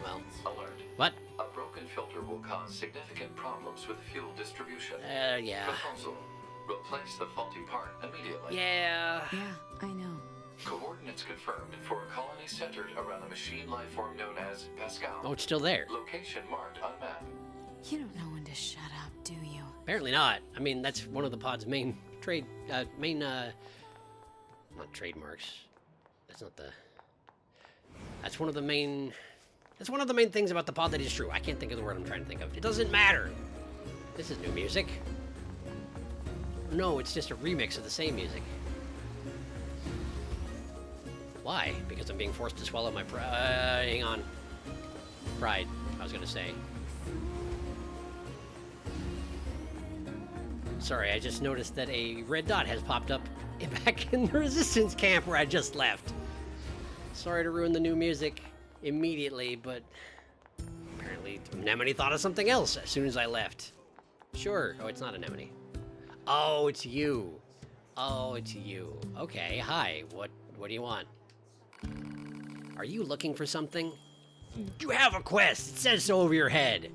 [SPEAKER 3] well...
[SPEAKER 1] Alert.
[SPEAKER 3] What?
[SPEAKER 1] A broken filter will cause significant problems with fuel distribution.
[SPEAKER 3] Yeah.
[SPEAKER 1] Proposal. Replace the faulty part immediately.
[SPEAKER 3] Yeah.
[SPEAKER 4] Yeah, I know.
[SPEAKER 1] Coordinates confirmed for a colony centered around a machine life form known as Pascal.
[SPEAKER 3] Oh, it's still there.
[SPEAKER 1] Location marked on map.
[SPEAKER 4] You don't know when to shut up, do you?
[SPEAKER 3] Apparently not. I mean, that's one of the pod's main not trademarks. That's one of the main things about the pod that is true. I can't think of the word I'm trying to think of. It doesn't matter. This is new music. No, it's just a remix of the same music. Why? Because I'm being forced to swallow my pride. Hang on. Pride, I was gonna say. Sorry, I just noticed that a red dot has popped up back in the resistance camp where I just left. Sorry to ruin the new music immediately, but apparently Anemone thought of something else as soon as I left. Sure. Oh, it's not Anemone. Oh, it's you. Oh, it's you. Okay, hi. What do you want? Are you looking for something? You have a quest. It says so over your head.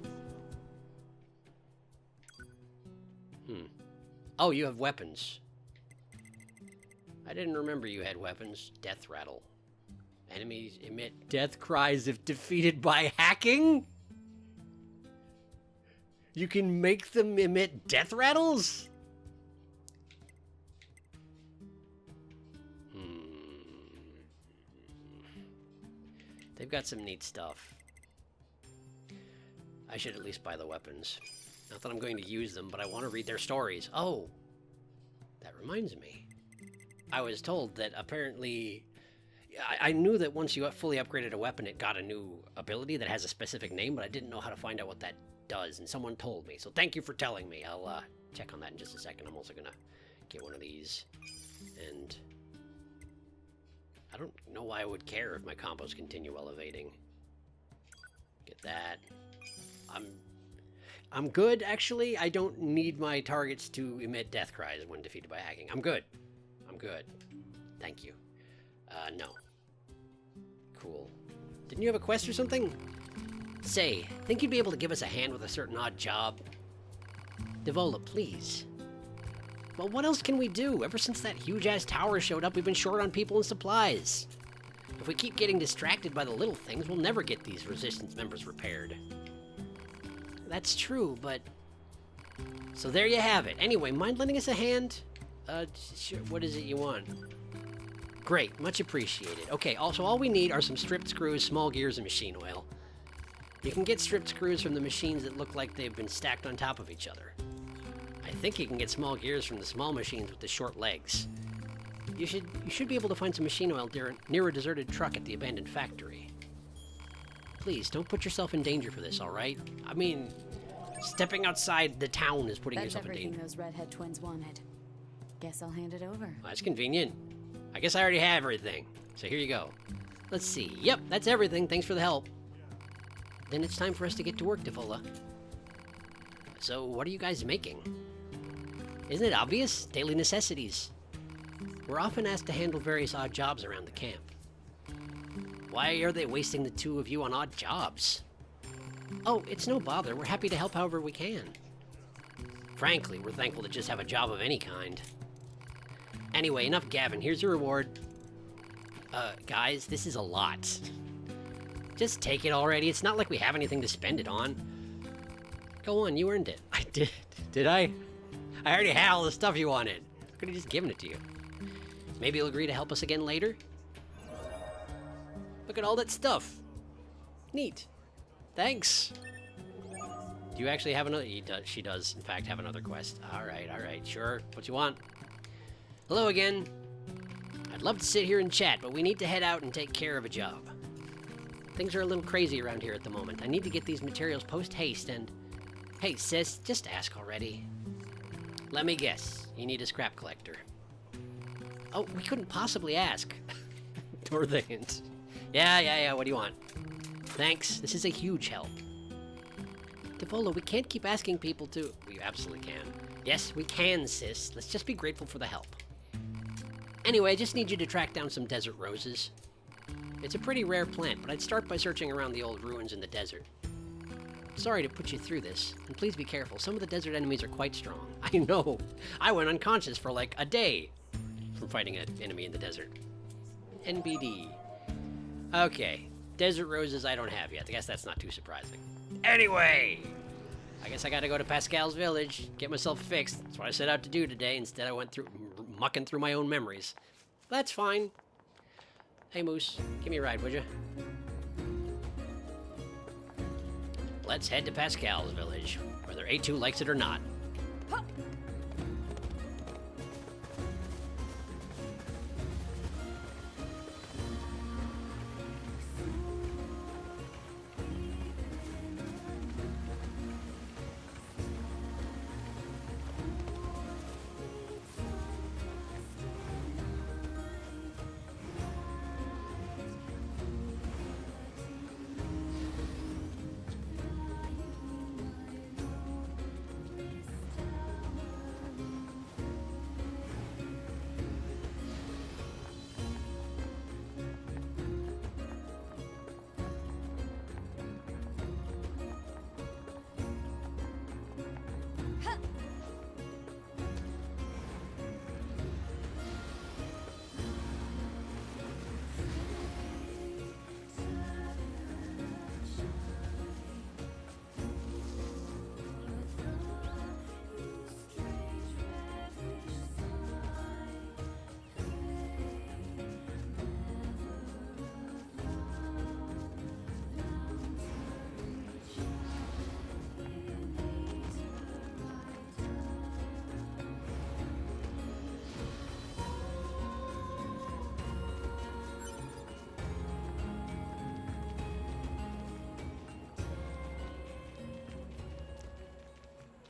[SPEAKER 3] Oh, you have weapons. I didn't remember you had weapons. Death rattle. Enemies emit death cries if defeated by hacking? You can make them emit death rattles? They've got some neat stuff. I should at least buy the weapons. Not that I'm going to use them, but I want to read their stories. Oh! That reminds me. I was told that apparently... I knew that once you fully upgraded a weapon, it got a new ability that has a specific name, but I didn't know how to find out what that does, and someone told me. So thank you for telling me. I'll check on that in just a second. I'm also going to get one of these. And... I don't know why I would care if my combos continue elevating. Get that. I'm good, actually. I don't need my targets to emit death cries when defeated by hacking. I'm good. I'm good. Thank you. No. Cool. Didn't you have a quest or something? Say, think you'd be able to give us a hand with a certain odd job? Devola, please. Well, what else can we do? Ever since that huge-ass tower showed up, we've been short on people and supplies. If we keep getting distracted by the little things, we'll never get these Resistance members repaired. That's true, but... So there you have it. Anyway, mind lending us a hand? Sure. What is it you want? Great, much appreciated. Okay, also all we need are some stripped screws, small gears, and machine oil. You can get stripped screws from the machines that look like they've been stacked on top of each other. I think you can get small gears from the small machines with the short legs. You should be able to find some machine oil near a deserted truck at the abandoned factory. Please, don't put yourself in danger for this, alright? I mean, stepping outside the town is putting yourself in danger.
[SPEAKER 4] That's everything those redhead twins wanted. Guess I'll hand it over.
[SPEAKER 3] Well, that's convenient. I guess I already have everything. So here you go. Let's see. Yep, that's everything. Thanks for the help. Then it's time for us to get to work, Devola. So, what are you guys making? Isn't it obvious? Daily necessities. We're often asked to handle various odd jobs around the camp. Why are they wasting the two of you on odd jobs? Oh, it's no bother. We're happy to help however we can. Frankly, we're thankful to just have a job of any kind. Anyway, enough gabbing. Here's your reward. Guys, this is a lot. Just take it already. It's not like we have anything to spend it on. Go on, you earned it. I did. Did I? I already had all the stuff you wanted. I could have just given it to you. Maybe you'll agree to help us again later? Look at all that stuff. Neat. Thanks. Do you actually have another? She does, in fact, have another quest. All right, sure. What you want? Hello again. I'd love to sit here and chat, but we need to head out and take care of a job. Things are a little crazy around here at the moment. I need to get these materials post-haste and... Hey, sis, just ask already. Let me guess. You need a scrap collector. Oh, we couldn't possibly ask. Or the hint. Yeah, what do you want? Thanks, this is a huge help. Devola, we can't keep asking people to... We absolutely can. Yes, we can, sis. Let's just be grateful for the help. Anyway, I just need you to track down some desert roses. It's a pretty rare plant, but I'd start by searching around the old ruins in the desert. Sorry to put you through this, and please be careful. Some of the desert enemies are quite strong. I know. I went unconscious for like a day from fighting an enemy in the desert. NBD. Okay. Desert roses I don't have yet. I guess that's not too surprising. Anyway! I guess I gotta go to Pascal's village, get myself fixed. That's what I set out to do today. Instead I went through mucking through my own memories. That's fine. Hey Moose, give me a ride, would you? Let's head to Pascal's village, whether A2 likes it or not.
[SPEAKER 4] Huh.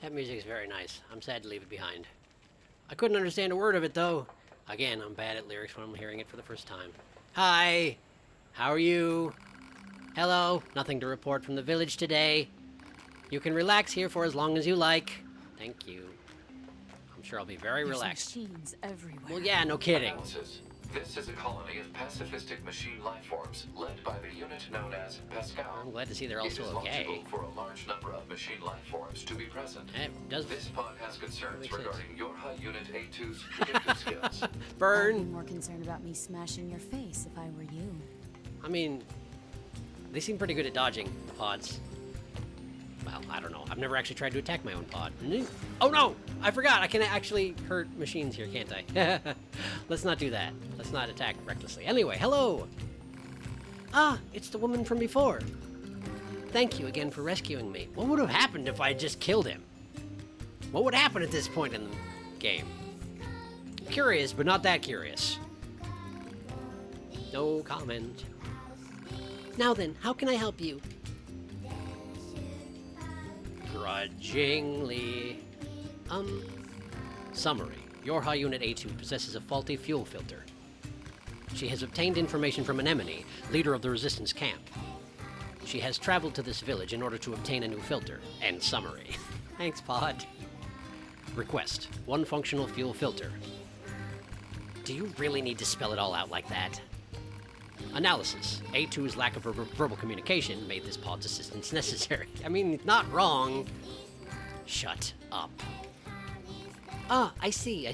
[SPEAKER 3] That music is very nice. I'm sad to leave it behind. I couldn't understand a word of it, though. Again, I'm bad at lyrics when I'm hearing it for the first time. Hi! How are you? Hello. Nothing to report from the village today. You can relax here for as long as you like. Thank you. I'm sure I'll be very
[SPEAKER 4] There's
[SPEAKER 3] relaxed.
[SPEAKER 4] machines everywhere.
[SPEAKER 3] Well, yeah, no kidding.
[SPEAKER 1] Analysis. This is a colony of pacifistic machine lifeforms led by the unit known as Pascal.
[SPEAKER 3] I'm glad to see they're
[SPEAKER 1] It
[SPEAKER 3] also
[SPEAKER 1] is
[SPEAKER 3] okay.
[SPEAKER 1] logical for a large number of machine lifeforms to be present.
[SPEAKER 3] It does
[SPEAKER 1] This pod has concerns
[SPEAKER 3] makes sense.
[SPEAKER 1] regarding your high unit A2's predictive skills.
[SPEAKER 4] I'd be
[SPEAKER 3] burn.
[SPEAKER 4] more concerned about me smashing your face if I were you.
[SPEAKER 3] I mean, they seem pretty good at dodging the pods. Well, I don't know. I've never actually tried to attack my own pod. Oh no! I forgot! I can actually hurt machines here, can't I? Let's not do that. Let's not attack recklessly. Anyway, hello! Ah, it's the woman from before. Thank you again for rescuing me. What would have happened if I had just killed him? What would happen at this point in the game? Curious, but not that curious. No comment. Now then, how can I help you? Grudgingly. Summary. Your high unit A2 possesses a faulty fuel filter. She has obtained information from Anemone, leader of the resistance camp. She has traveled to this village in order to obtain a new filter. End summary. Thanks, Pod. Request. 1 functional fuel filter. Do you really need to spell it all out like that? Analysis. A2's lack of verbal communication made this pod's assistance necessary. I mean, it's not wrong. Shut up. Ah, I see.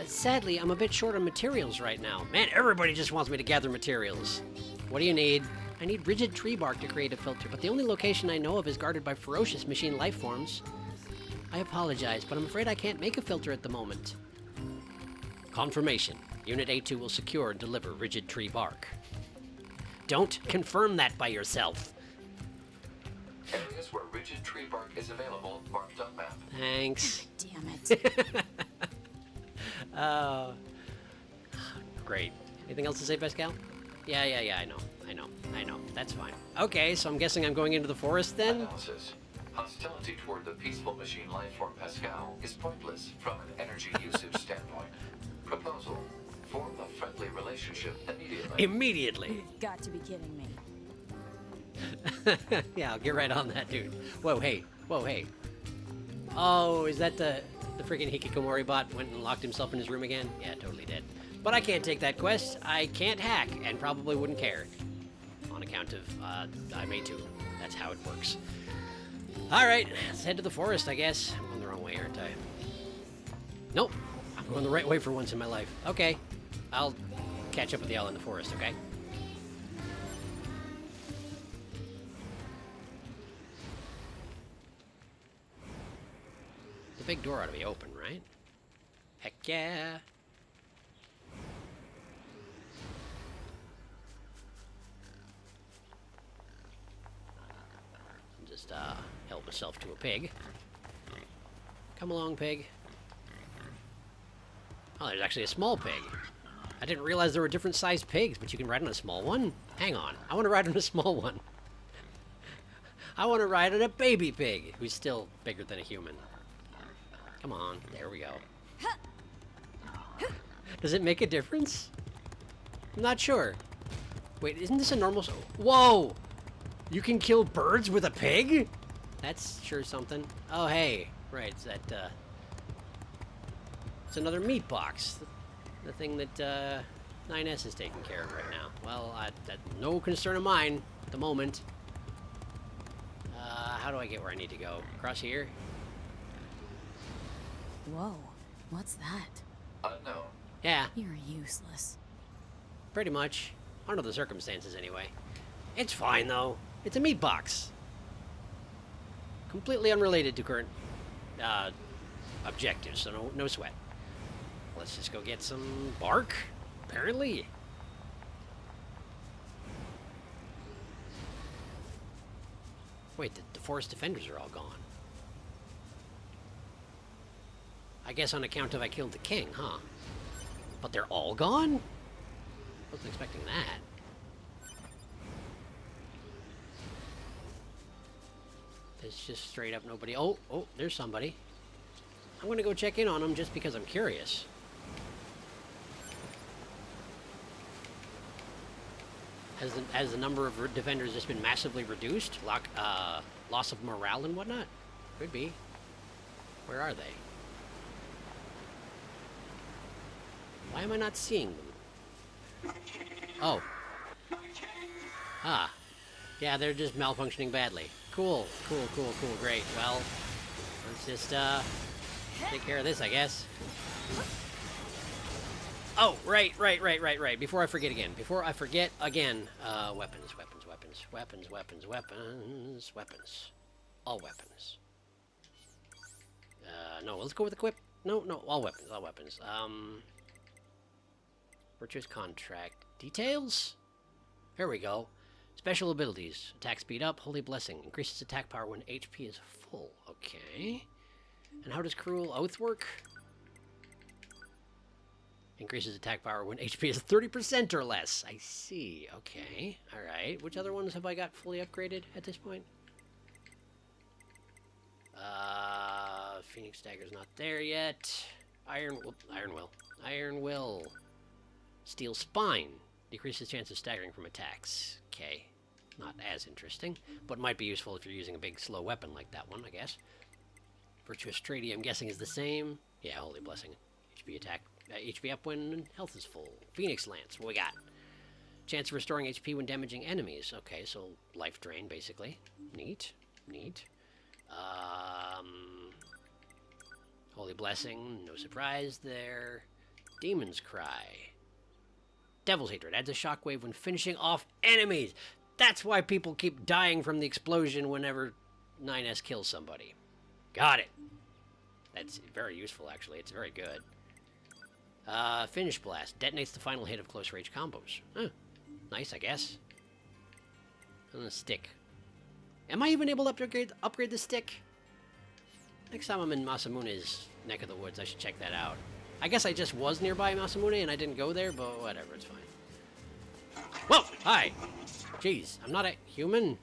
[SPEAKER 3] Sadly, I'm a bit short on materials right now. Man, everybody just wants me to gather materials. What do you need? I need rigid tree bark to create a filter, but the only location I know of is guarded by ferocious machine life forms. I apologize, but I'm afraid I can't make a filter at the moment. Confirmation. Unit A2 will secure and deliver rigid tree bark. Don't confirm that by yourself.
[SPEAKER 1] Areas where rigid tree bark is available marked on map.
[SPEAKER 3] Thanks.
[SPEAKER 4] Damn it.
[SPEAKER 3] Great. Anything else to say, Pascal? Yeah, I know. That's fine. Okay, so I'm guessing I'm going into the forest then?
[SPEAKER 1] Analysis. Hostility toward the peaceful machine lifeform Pascal is pointless from an energy usage standpoint. Proposal. Form a friendly relationship immediately.
[SPEAKER 3] Immediately.
[SPEAKER 4] You've got to be kidding me.
[SPEAKER 3] Yeah, I'll get right on that, dude. Whoa, hey. Oh, is that the freaking Hikikomori bot went and locked himself in his room again? Yeah, totally did. But I can't take that quest. I can't hack, and probably wouldn't care. On account of, I'm A2. That's how it works. Alright, let's head to the forest, I guess. I'm going the wrong way, aren't I? Nope. I'm going the right way for once in my life. Okay. I'll catch up with y'all in the forest, okay? The big door ought to be open, right? Heck yeah. Just, help myself to a pig. Come along, pig. Oh, there's actually a small pig. I didn't realize there were different sized pigs, but you can ride on a small one? Hang on. I want to ride on a small one. I want to ride on a baby pig, who's still bigger than a human. Come on. There we go. Does it make a difference? I'm not sure. Wait, isn't this a normal... Whoa! You can kill birds with a pig? That's sure something. Oh, hey. Right, it's that, it's another meat box. The thing that, 9S is taking care of right now. Well, that's no concern of mine at the moment. How do I get where I need to go? Across here?
[SPEAKER 4] Whoa, what's that?
[SPEAKER 1] Unknown.
[SPEAKER 3] Yeah,
[SPEAKER 4] You're useless.
[SPEAKER 3] pretty much. Under the circumstances, anyway. It's fine, though. It's a meat box. Completely unrelated to current, objectives, so no sweat. Let's just go get some bark, apparently. Wait, the forest defenders are all gone. I guess on account of I killed the king, huh? But they're all gone? Wasn't expecting that. There's just straight up nobody. Oh, there's somebody. I'm gonna go check in on him just because I'm curious. Has the number of defenders just been massively reduced? Loss of morale and whatnot? Could be. Where are they? Why am I not seeing them? Oh. Ah. Yeah, they're just malfunctioning badly. Cool, great. Well, let's just, take care of this, I guess. Oh, right. Before I forget again. Weapons. All weapons. No, let's go with equip. No, all weapons. Virtuous contract. Details? Here we go. Special abilities. Attack speed up, Holy Blessing. Increases attack power when HP is full. Okay. And how does Cruel Oath work? Increases attack power when HP is 30% or less. I see. Okay. Alright. Which other ones have I got fully upgraded at this point? Phoenix Dagger's not there yet. Iron Will. Steel Spine. Decreases chance of staggering from attacks. Okay. Not as interesting, but might be useful if you're using a big slow weapon like that one, I guess. Virtuous Trady, I'm guessing, is the same. Yeah, Holy Blessing. HP attack. HP up when health is full. Phoenix Lance, what we got? Chance of restoring HP when damaging enemies. Okay, so life drain, basically. Neat. Holy Blessing, no surprise there. Demon's Cry. Devil's Hatred adds a shockwave when finishing off enemies. That's why people keep dying from the explosion whenever 9S kills somebody. Got it. That's very useful, actually. It's very good. Finish Blast. Detonates the final hit of close range combos. Huh. Nice, I guess. And a stick. Am I even able to upgrade the stick? Next time I'm in Masamune's neck of the woods, I should check that out. I guess I just was nearby Masamune and I didn't go there, but whatever, it's fine. Whoa! Hi! Jeez, I'm not a human.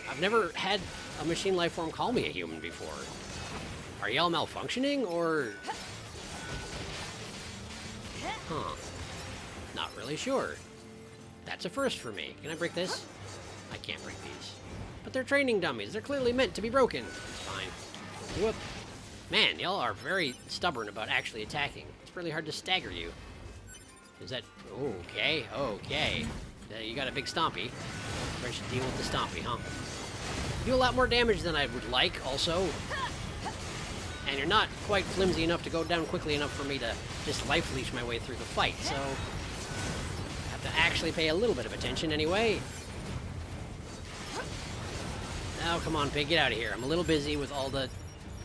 [SPEAKER 3] I've never had a machine life form call me a human before. Are y'all malfunctioning, or... Huh. Not really sure. That's a first for me. Can I break this? I can't break these. But they're training dummies. They're clearly meant to be broken. It's fine. Whoop. Man, y'all are very stubborn about actually attacking. It's really hard to stagger you. Is that... Okay. You got a big stompy. I should deal with the stompy, huh? You do a lot more damage than I would like, also. And you're not quite flimsy enough to go down quickly enough for me to just life leech my way through the fight, so... I have to actually pay a little bit of attention anyway. Oh, come on, pig, get out of here. I'm a little busy with all the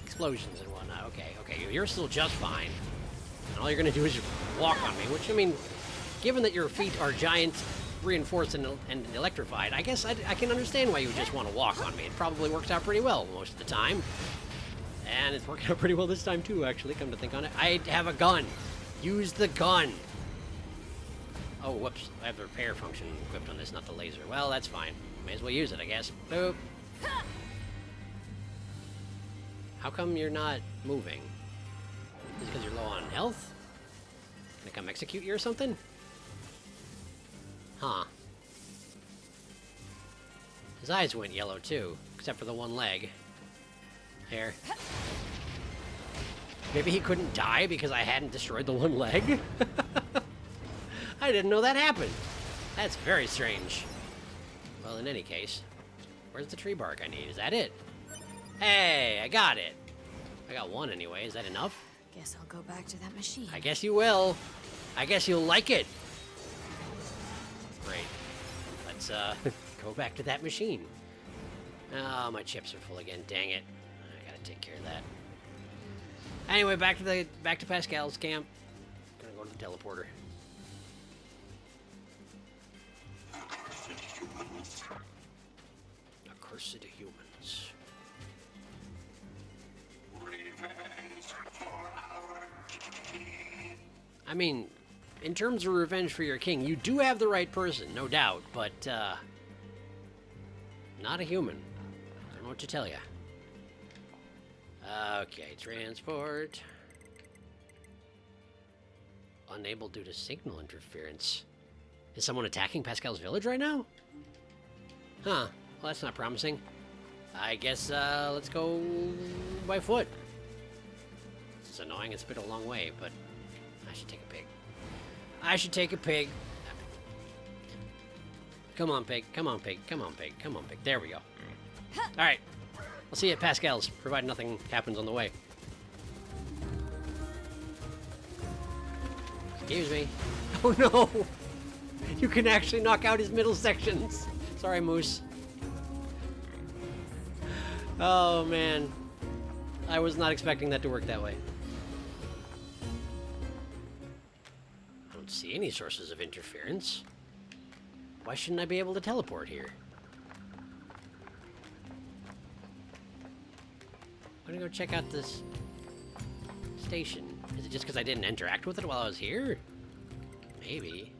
[SPEAKER 3] explosions and whatnot. Okay, you're still just fine. And all you're gonna do is just walk on me, which, I mean, given that your feet are giant, reinforced, and electrified, I guess I can understand why you would just want to walk on me. It probably works out pretty well most of the time. And it's working out pretty well this time, too, actually, come to think on it. I have a gun. Use the gun. Oh, whoops. I have the repair function equipped on this, not the laser. Well, that's fine. May as well use it, I guess. Boop. How come you're not moving? Is it because you're low on health? Can I come execute you or something? Huh. His eyes went yellow, too, except for the one leg. There. Maybe he couldn't die because I hadn't destroyed the one leg? I didn't know that happened. That's very strange. Well, in any case, where's the tree bark I need? Is that it? Hey, I got it. I got one anyway. Is that enough?
[SPEAKER 4] Guess I'll go back to that machine.
[SPEAKER 3] I guess you will. I guess you'll like it. Great. Let's go back to that machine. Oh, my chips are full again. Dang it. I gotta take care of that. Anyway, back to Pascal's camp. Gonna go to the teleporter. Accursed humans. I mean, in terms of revenge for your king, you do have the right person, no doubt, but, Not a human. I don't know what to tell you. Okay, transport. Unable due to signal interference. Is someone attacking Pascal's village right now? Huh. Well, that's not promising. I guess, let's go by foot. It's annoying. It's a bit a long way, but I should take a pig. I should take a pig. Come on, pig. Come on, pig. Come on, pig. Come on, pig. There we go. All right. I'll see you at Pascal's, provided nothing happens on the way. Excuse me. Oh, no. You can actually knock out his middle sections. Sorry, Moose. Oh, man. I was not expecting that to work that way. I don't see any sources of interference. Why shouldn't I be able to teleport here? I'm gonna go check out this station. Is it just because I didn't interact with it while I was here? Maybe.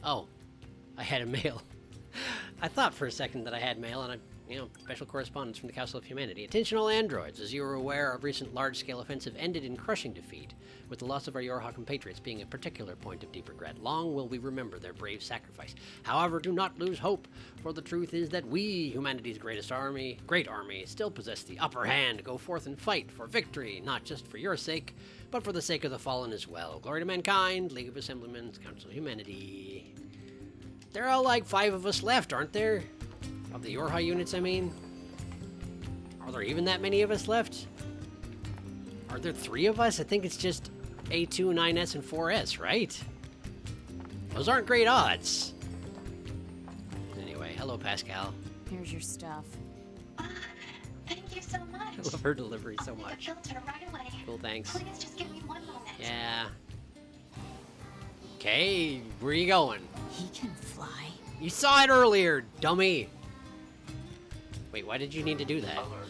[SPEAKER 3] Oh, I had a mail. I thought for a second that I had mail, and special correspondence from the Council of Humanity. Attention all androids. As you are aware, our recent large-scale offensive ended in crushing defeat, with the loss of our Yorha compatriots being a particular point of deep regret. Long will we remember their brave sacrifice. However, do not lose hope, for the truth is that we, humanity's great army, still possess the upper hand. Go forth and fight for victory, not just for your sake, but for the sake of the fallen as well. Glory to mankind, League of Assemblymen, Council of Humanity. There are like 5 of us left, aren't there? Of the Yorha units, I mean. Are there even that many of us left? Are there 3 of us? I think it's just A2, 9S, and 4S, right? Those aren't great odds. Anyway, hello, Pascal.
[SPEAKER 4] Here's your stuff.
[SPEAKER 5] Thank you so much.
[SPEAKER 3] I love her delivery so
[SPEAKER 5] I'll need
[SPEAKER 3] much.
[SPEAKER 5] a filter right away.
[SPEAKER 3] Cool, thanks.
[SPEAKER 5] Please just give me 1 moment.
[SPEAKER 3] Yeah. Okay, where are you going?
[SPEAKER 4] He can fly.
[SPEAKER 3] You saw it earlier, dummy! Wait, why did you need to do that?
[SPEAKER 1] Alert.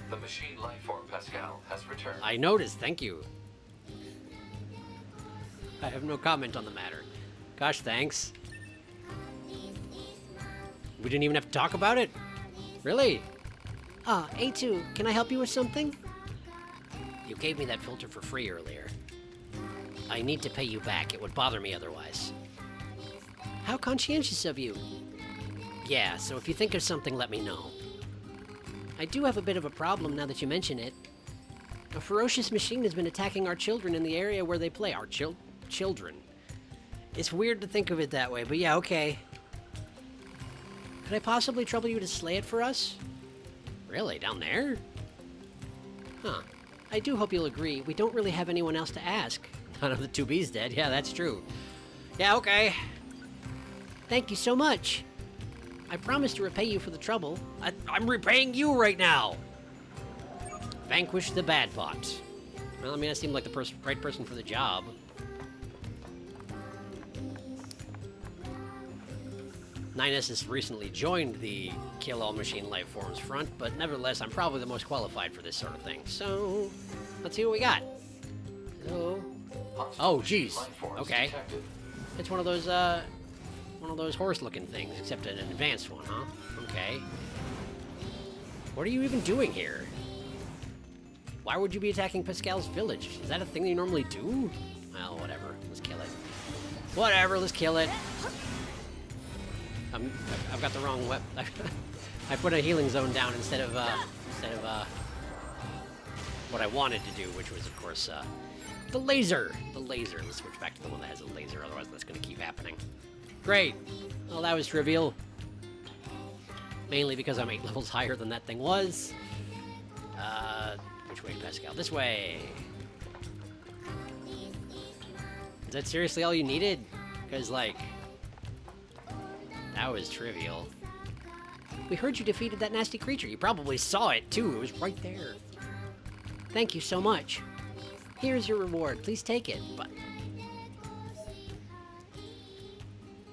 [SPEAKER 1] The machine lifeform Pascal has returned.
[SPEAKER 3] I noticed, thank you. I have no comment on the matter. Gosh, thanks. We didn't even have to talk about it? Really? A2, can I help you with something? You gave me that filter for free earlier. I need to pay you back. It would bother me otherwise. How conscientious of you. Yeah, so if you think of something, let me know. I do have a bit of a problem now that you mention it. A ferocious machine has been attacking our children in the area where they play. Our children. It's weird to think of it that way, but yeah, okay. Could I possibly trouble you to slay it for us? Really? Down there? Huh. I do hope you'll agree. We don't really have anyone else to ask. None of the 2B's dead. Yeah, that's true. Yeah, okay. Thank you so much. I promise to repay you for the trouble. I'm repaying you right now. Vanquish the bad bot. Well, I mean, I seem like the right person for the job. Ninus has recently joined the Kill All Machine Life Forms front, but nevertheless, I'm probably the most qualified for this sort of thing. So, let's see what we got. So, oh, geez. Okay. It's one of those horse-looking things, except an advanced one, huh? Okay. What are you even doing here? Why would you be attacking Pascal's village? Is that a thing you normally do? Well, whatever. Let's kill it. Whatever, let's kill it. I've got the wrong weapon. I put a healing zone down instead of what I wanted to do, which was, of course, the laser. The laser. Let's switch back to the one that has a laser, otherwise that's going to keep happening. Great. Well, that was trivial. Mainly because I'm 8 levels higher than that thing was. Which way, Pascal? This way. Is that seriously all you needed? Because, like, that was trivial. We heard you defeated that nasty creature. You probably saw it, too. It was right there. Thank you so much. Here's your reward. Please take it. But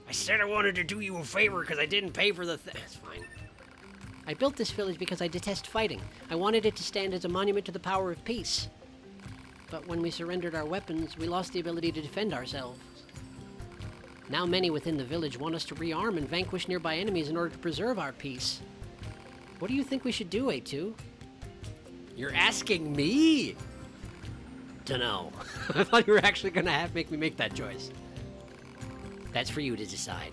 [SPEAKER 3] I said I wanted to do you a favor because I didn't pay for the thing. It's fine. I built this village because I detest fighting. I wanted it to stand as a monument to the power of peace. But when we surrendered our weapons, we lost the ability to defend ourselves. Now many within the village want us to rearm and vanquish nearby enemies in order to preserve our peace. What do you think we should do, A2? You're asking me? Dunno. I thought you were actually gonna make me make that choice. That's for you to decide.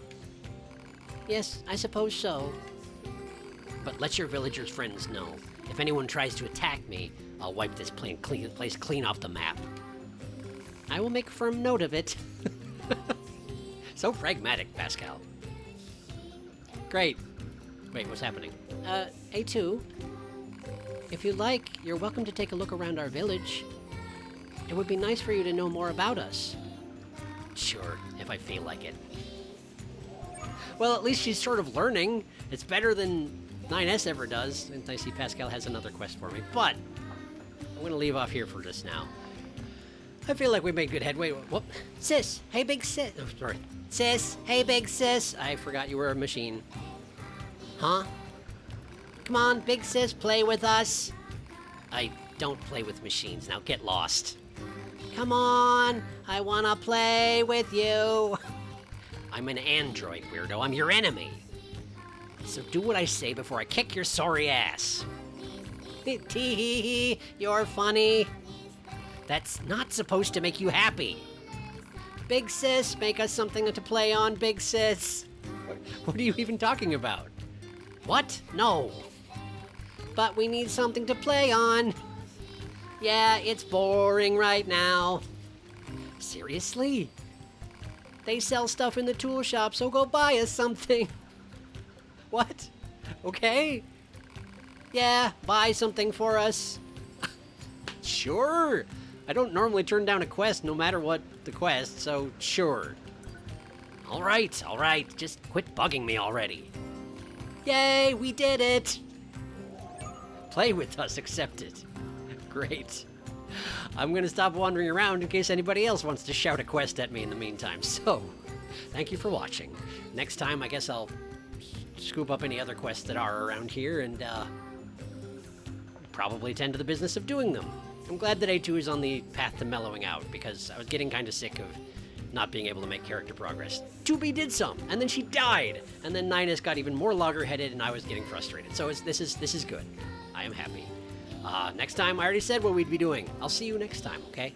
[SPEAKER 3] Yes, I suppose so. But let your villagers' friends know. If anyone tries to attack me, I'll wipe this place clean off the map. I will make firm note of it. So pragmatic, Pascal. Great. Wait, what's happening? A2, if you like, you're welcome to take a look around our village. It would be nice for you to know more about us. Sure, if I feel like it. Well, at least she's sort of learning. It's better than 9S ever does. And I see Pascal has another quest for me, but I'm gonna leave off here for this now. I feel like we made good headway. Whoop. Sis, hey big sis. Oh, sorry. Sis, hey big sis. I forgot you were a machine. Huh? Come on, big sis, play with us. I don't play with machines. Now get lost. Come on, I wanna play with you. I'm an android, weirdo. I'm your enemy. So do what I say before I kick your sorry ass. Tee-hee-hee, you're funny. That's not supposed to make you happy. Big sis, make us something to play on, big sis. What are you even talking about? What? No. But we need something to play on. Yeah, it's boring right now. Seriously? They sell stuff in the tool shop, so go buy us something. What? Okay. Yeah, buy something for us. Sure. I don't normally turn down a quest no matter what the quest, so sure. All right. Just quit bugging me already. Yay, we did it. Play with us accepted. Great. I'm gonna stop wandering around in case anybody else wants to shout a quest at me in the meantime. So, thank you for watching. Next time, I guess I'll scoop up any other quests that are around here and probably tend to the business of doing them. I'm glad that A2 is on the path to mellowing out because I was getting kind of sick of not being able to make character progress. 2B did some, and then she died, and then 9S got even more loggerheaded, and I was getting frustrated. So this is good. I am happy. Next time, I already said what we'd be doing. I'll see you next time, okay?